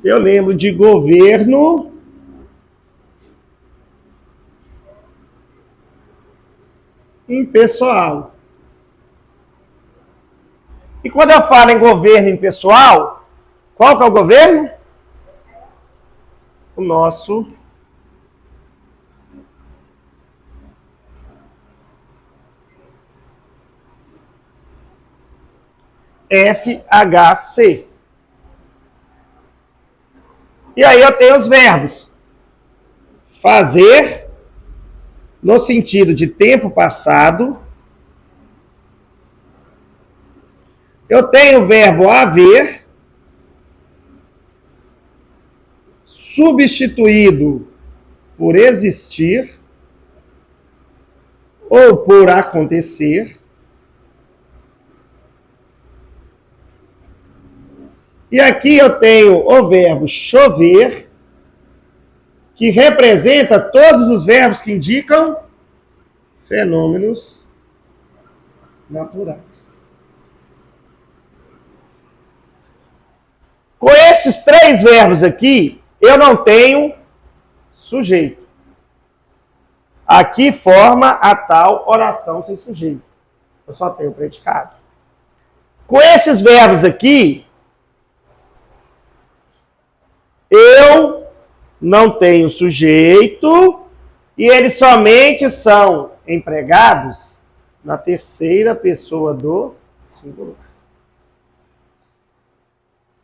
Eu lembro de governo, impessoal. E quando eu falo em governo impessoal, qual que é o governo? O nosso FHC. E aí eu tenho os verbos. Fazer, no sentido de tempo passado. Eu tenho o verbo haver, substituído por existir ou por acontecer. E aqui eu tenho o verbo chover, que representa todos os verbos que indicam fenômenos naturais. Com esses 3 verbos aqui, eu não tenho sujeito. Aqui forma a tal oração sem sujeito. Eu só tenho predicado. Com esses verbos aqui, eu não tenho sujeito e eles somente são empregados na terceira pessoa do singular.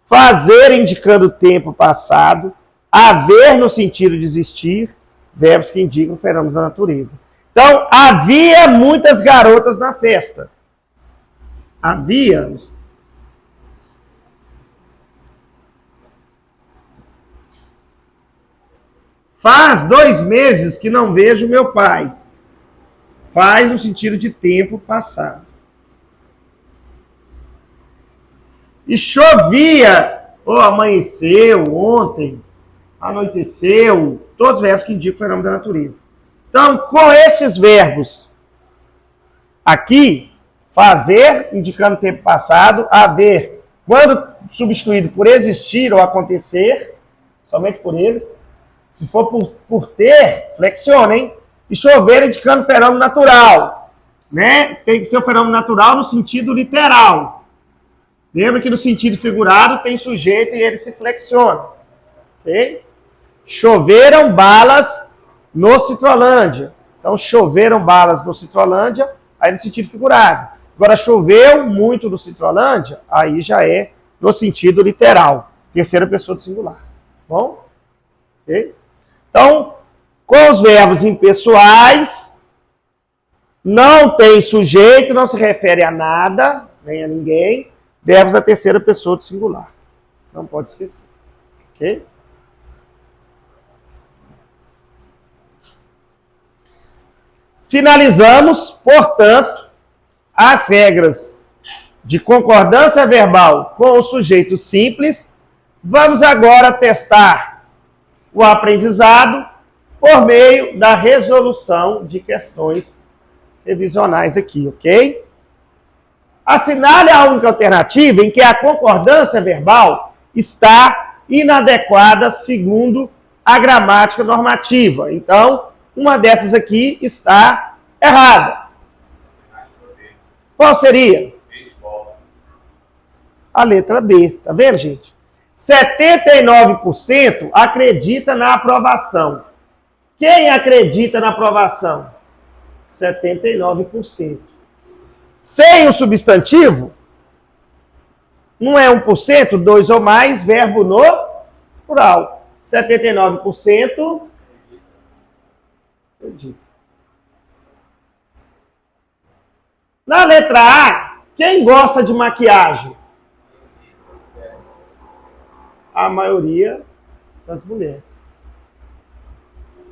Fazer indicando tempo passado, haver no sentido de existir, verbos que indicam fenômenos da natureza. Então, havia muitas garotas na festa. Havia. Faz 2 meses que não vejo meu pai. Faz no sentido de tempo passado. E chovia, ou amanheceu, ontem, anoiteceu, todos os verbos que indicam o fenômeno da natureza. Então, com esses verbos aqui, fazer, indicando tempo passado, haver, quando substituído por existir ou acontecer, somente por eles. Se for por ter, flexiona, hein? E chover indicando fenômeno natural, né? Tem que ser o fenômeno natural no sentido literal. Lembra que no sentido figurado tem sujeito e ele se flexiona. Ok? Choveram balas no Citrolândia. Então, choveram balas no Citrolândia, aí no sentido figurado. Agora, choveu muito no Citrolândia, aí já é no sentido literal. Terceira pessoa do singular. Bom? Ok? Então, com os verbos impessoais, não tem sujeito, não se refere a nada, nem a ninguém. Verbos da terceira pessoa do singular. Não pode esquecer. Ok? Finalizamos, portanto, as regras de concordância verbal com o sujeito simples. Vamos agora testar o aprendizado por meio da resolução de questões revisionais aqui, ok? Assinale a única alternativa em que a concordância verbal está inadequada segundo a gramática normativa. Então, uma dessas aqui está errada. Qual seria? A letra B. Tá vendo, gente? 79% acredita na aprovação. Quem acredita na aprovação? 79%. Sem o substantivo, não é 1%, 2 ou mais, verbo no plural. 79% acredita. Na letra A, quem gosta de maquiagem? A maioria das mulheres.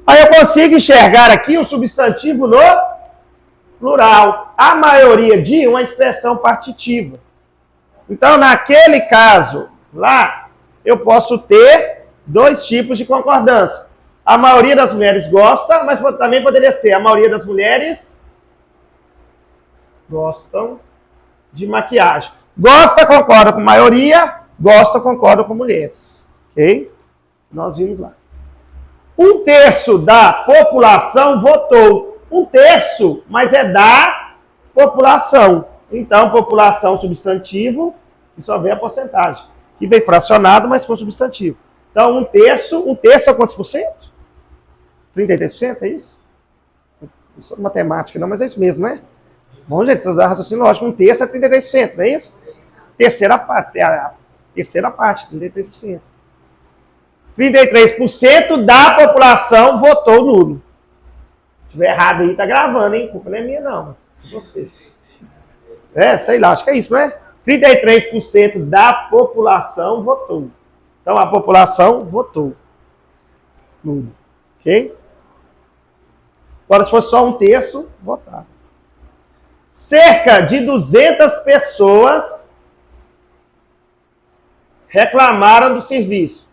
Aí eu consigo enxergar aqui o substantivo no plural. A maioria de uma expressão partitiva. Então, naquele caso, lá, eu posso ter dois tipos de concordância. A maioria das mulheres gosta, mas também poderia ser a maioria das mulheres gostam de maquiagem. Gosta, concorda com maioria, gosta, concorda com mulheres. Ok? Nós vimos lá. 1/3 da população votou. 1/3, mas é da população. Então, população, substantivo, e só vem a porcentagem. Que vem fracionado, mas com substantivo. Então, 1/3 é quantos por cento? 33%, é isso? Não sou matemática não, mas é isso mesmo, né? Bom, gente, se usar raciocínio lógico, 1/3 é 33%, não é isso? Terceira parte, 33%. 33% da população votou nulo. Se tiver errado aí, tá gravando, hein? A culpa não é minha, não. É vocês. Sei lá, acho que é isso, né? 33% da população votou. Então, a população votou nulo. Ok? Agora, se fosse só 1/3, votaram. Cerca de 200 pessoas reclamaram do serviço.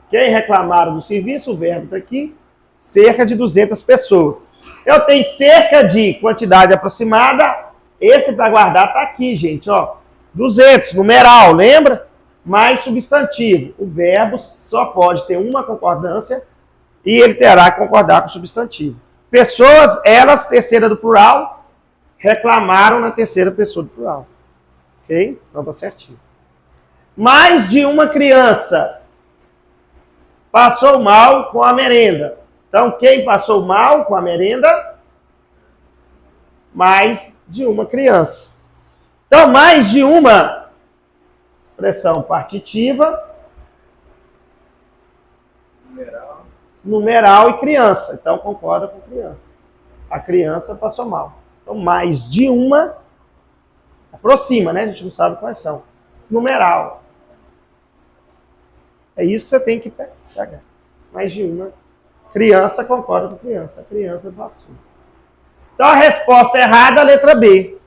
Quem reclamaram do serviço, o verbo está aqui, cerca de 200 pessoas. Eu tenho cerca de quantidade aproximada, esse para guardar está aqui, gente, ó. 200, numeral, lembra? Mais substantivo. O verbo só pode ter uma concordância e ele terá que concordar com o substantivo. Pessoas, elas, terceira do plural, reclamaram na terceira pessoa do plural. Ok? Então está certinho. Mais de uma criança passou mal com a merenda. Então, quem passou mal com a merenda? Mais de uma criança. Então, mais de uma expressão partitiva, numeral e criança. Então, concorda com criança. A criança passou mal. Então, mais de uma, aproxima, né? A gente não sabe quais são. Numeral. É isso que você tem que pegar. Mais de uma. Criança concorda com criança. A criança passou. Então, a resposta errada é a letra B.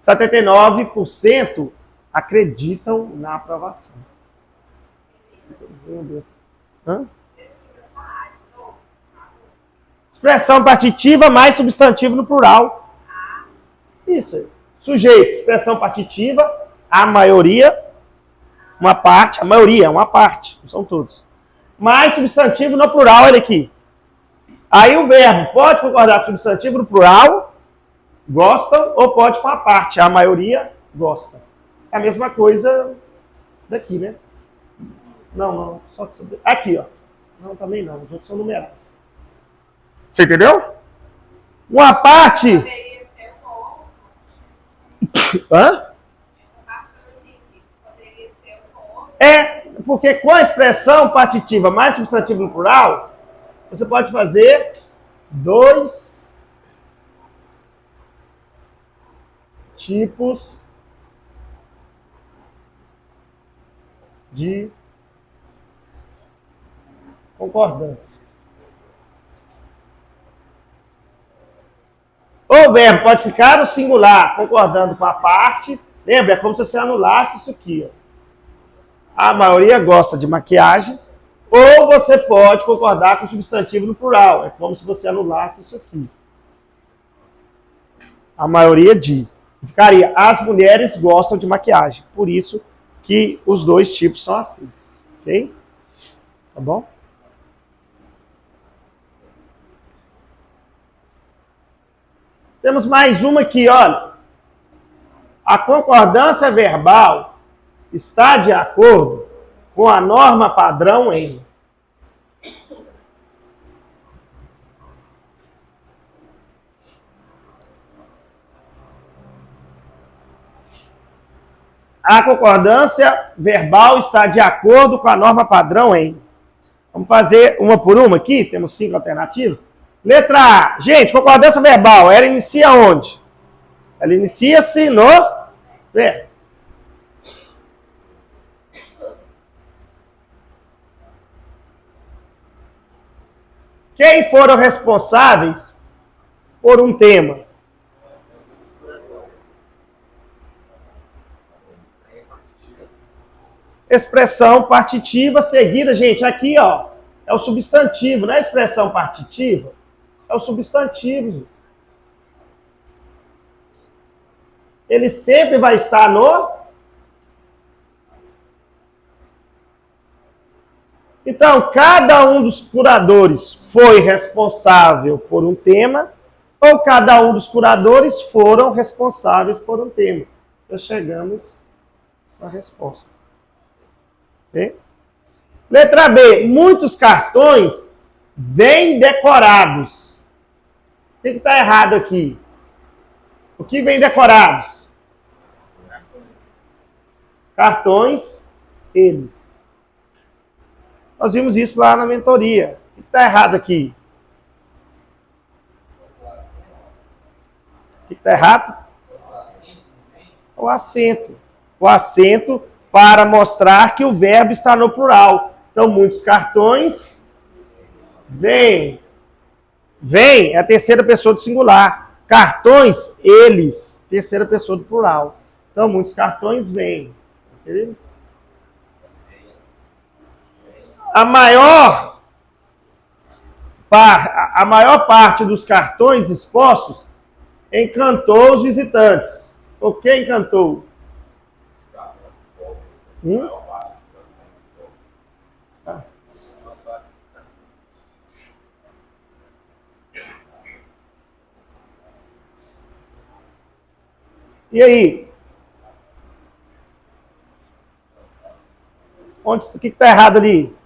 79% acreditam na aprovação. Meu Deus. Hã? Expressão partitiva mais substantivo no plural. Isso aí. Sujeito, expressão partitiva, a maioria, uma parte, a maioria, uma parte, não são todos. Mais substantivo no plural, olha aqui. Aí o verbo pode concordar com o substantivo no plural, gostam, ou pode com a parte, a maioria gosta. É a mesma coisa daqui, né? Não, só que aqui, ó. Não, também não, os outros são numerais. Você entendeu? Uma parte... Poderia ser um ou Hã? essa parte que eu entendi. Poderia ser um ou Porque com a expressão partitiva mais substantivo no plural, você pode fazer dois tipos de concordância. O verbo pode ficar no singular, concordando com a parte. Lembra, é como se você anulasse isso aqui. Ó. A maioria gosta de maquiagem. Ou você pode concordar com o substantivo no plural. É como se você anulasse isso aqui. A maioria ficaria, as mulheres gostam de maquiagem. Por isso que os dois tipos são assim. Ok? Tá bom? Temos mais uma aqui, olha. A concordância verbal está de acordo com a norma padrão em. A concordância verbal está de acordo com a norma padrão em. Vamos fazer uma por uma aqui, temos 5 alternativas. Letra A. Gente, concordância verbal, ela inicia onde? Ela inicia-se no verbo. Quem foram responsáveis por um tema? Expressão partitiva seguida, gente, aqui, ó, é o substantivo, não é expressão partitiva, é o substantivo. Ele sempre vai estar no... Então, cada um dos curadores foi responsável por um tema, ou cada um dos curadores foram responsáveis por um tema. Então, chegamos na resposta. Okay? Letra B. Muitos cartões vêm decorados. O que está errado aqui? O que vem decorados? Cartões, eles. Nós vimos isso lá na mentoria. O que está errado aqui? O que está errado? O acento. O acento para mostrar que o verbo está no plural. Então, muitos cartões vêm. Vêm é a terceira pessoa do singular. Cartões, eles. Terceira pessoa do plural. Então, muitos cartões vêm. Entendeu? A maior parte dos cartões expostos encantou os visitantes. O que encantou? E aí? O que está errado ali?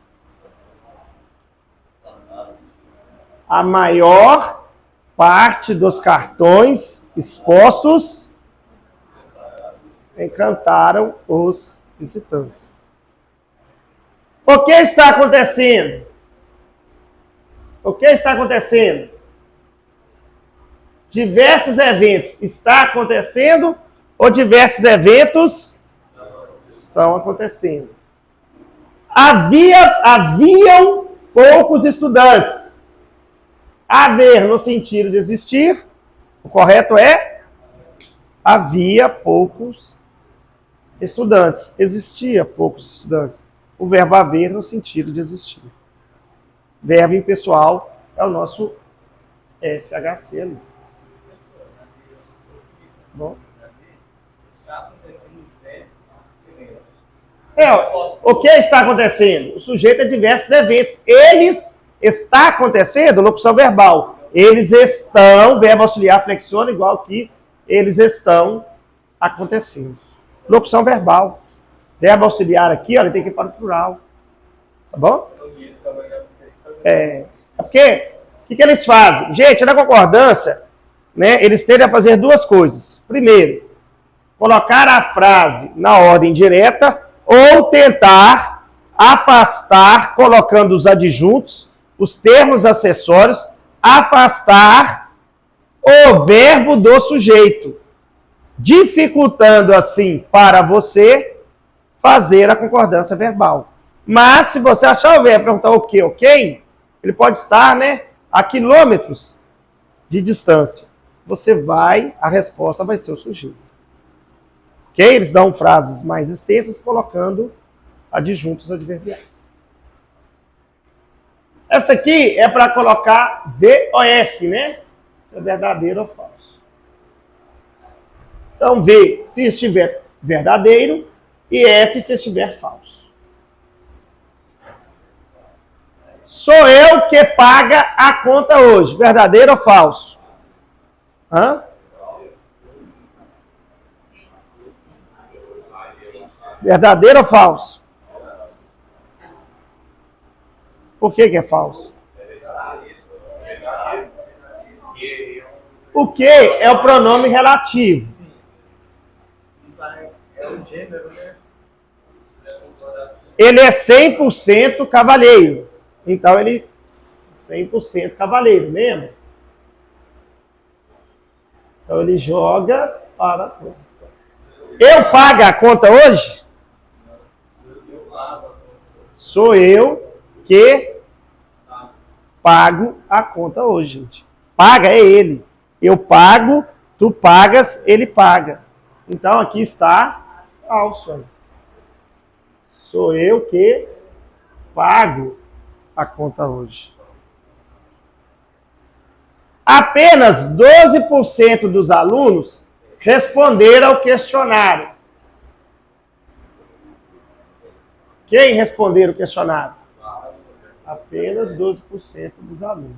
A maior parte dos cartões expostos encantaram os visitantes. O que está acontecendo? O que está acontecendo? Diversos eventos está acontecendo ou diversos eventos estão acontecendo? Haviam poucos estudantes. Haver no sentido de existir, o correto é havia poucos estudantes. Existia poucos estudantes. O verbo haver no sentido de existir. Verbo impessoal é o nosso FHC ali. Bom. O que está acontecendo? O sujeito é diversos eventos. Eles está acontecendo, locução verbal. Eles estão, verbo auxiliar flexiona igual que eles estão acontecendo. Locução verbal. Verbo auxiliar aqui, olha, tem que ir para o plural. Tá bom? Porque, o que eles fazem? Gente, na concordância, né, eles tendem a fazer duas coisas. Primeiro, colocar a frase na ordem direta ou tentar afastar, colocando os adjuntos, os termos acessórios, afastar o verbo do sujeito, dificultando assim para você fazer a concordância verbal. Mas se você achar o verbo perguntar o que, ok, ele pode estar, né, a quilômetros de distância. Você vai, a resposta vai ser o sujeito. Ok? Eles dão frases mais extensas colocando adjuntos adverbiais. Essa aqui é para colocar VOF, né? Se é verdadeiro ou falso. Então, V se estiver verdadeiro e F se estiver falso. Sou eu que paga a conta hoje. Verdadeiro ou falso? Hã? Verdadeiro ou falso? Por que é falso? O que é o pronome relativo? É o gênero, né? Ele é 100% cavalheiro. Então ele 100% cavaleiro, lembra? Então ele joga para... Eu pago a conta hoje? Sou eu que pago a conta hoje, gente. Paga é ele. Eu pago, tu pagas, ele paga. Então aqui está falso. Sou eu que pago a conta hoje. Apenas 12% dos alunos responderam ao questionário. Quem responderam o questionário? Apenas 12% dos alunos.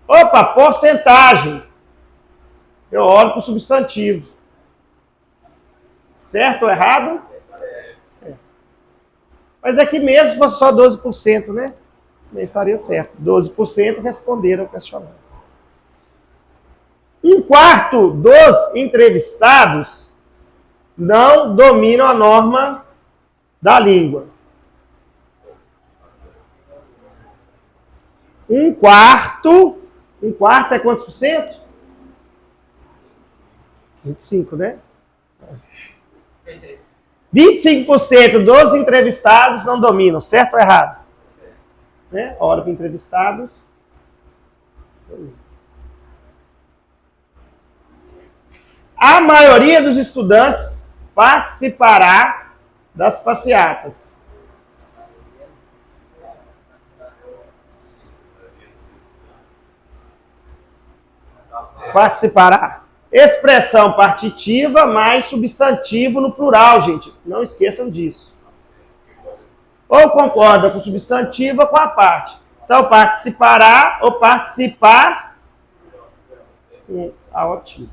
Opa, porcentagem. Eu olho para o substantivo. Certo ou errado? Certo. Mas aqui mesmo, se fosse só 12%, né? Nem estaria certo. 12% responderam ao questionário. 1/4 dos entrevistados não dominam a norma da língua. 1/4 é quantos por cento? 25, né? 25% dos entrevistados não dominam, certo ou errado? Né? Olha para entrevistados. A maioria dos estudantes participará das passeatas. Participará. Expressão partitiva mais substantivo no plural, gente. Não esqueçam disso. Ou concorda com o substantivo ou com a parte. Então, participará ou participar com a ativo.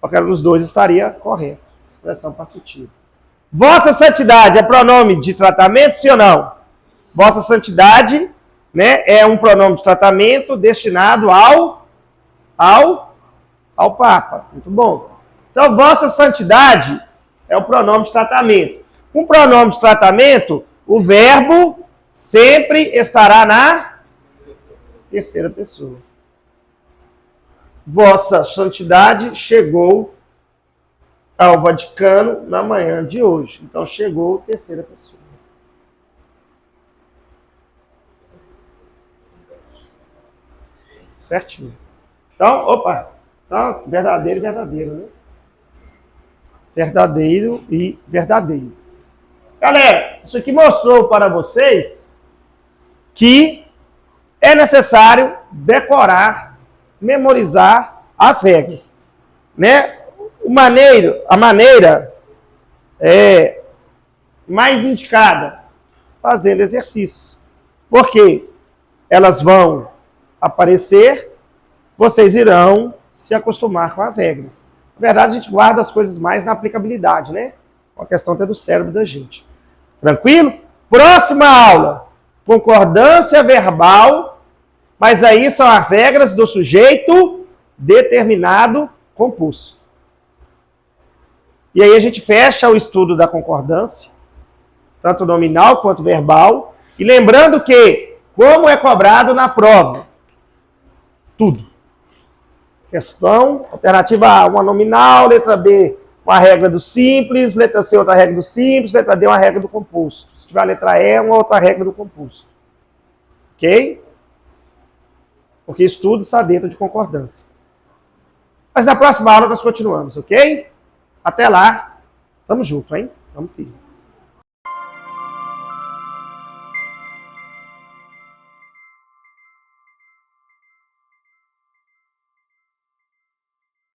Qualquer um dos dois estaria correto. Expressão partitiva. Vossa Santidade é pronome de tratamento, sim ou não? Vossa Santidade, né, é um pronome de tratamento destinado ao Papa. Muito bom. Então, Vossa Santidade é o pronome de tratamento. Com pronome de tratamento, o verbo sempre estará na terceira pessoa. Vossa Santidade chegou ao Vaticano na manhã de hoje. Então, chegou terceira pessoa. Certinho. Então, opa. Então, verdadeiro e verdadeiro, né? Verdadeiro e verdadeiro. Galera, isso aqui mostrou para vocês que é necessário decorar, memorizar as regras, né? A maneira mais indicada, fazendo exercícios. Porque elas vão aparecer, vocês irão se acostumar com as regras. Na verdade, a gente guarda as coisas mais na aplicabilidade, né? Uma questão até do cérebro da gente. Tranquilo? Próxima aula, concordância verbal, mas aí são as regras do sujeito determinado composto. E aí a gente fecha o estudo da concordância, tanto nominal quanto verbal. E lembrando que, como é cobrado na prova? Tudo. Questão, alternativa A, uma nominal, letra B, uma regra do simples, letra C, outra regra do simples, letra D, uma regra do composto. Se tiver a letra E, uma outra regra do composto. Ok? Porque isso tudo está dentro de concordância. Mas na próxima aula nós continuamos, ok? Até lá. Tamo junto, hein? Vamos, filho.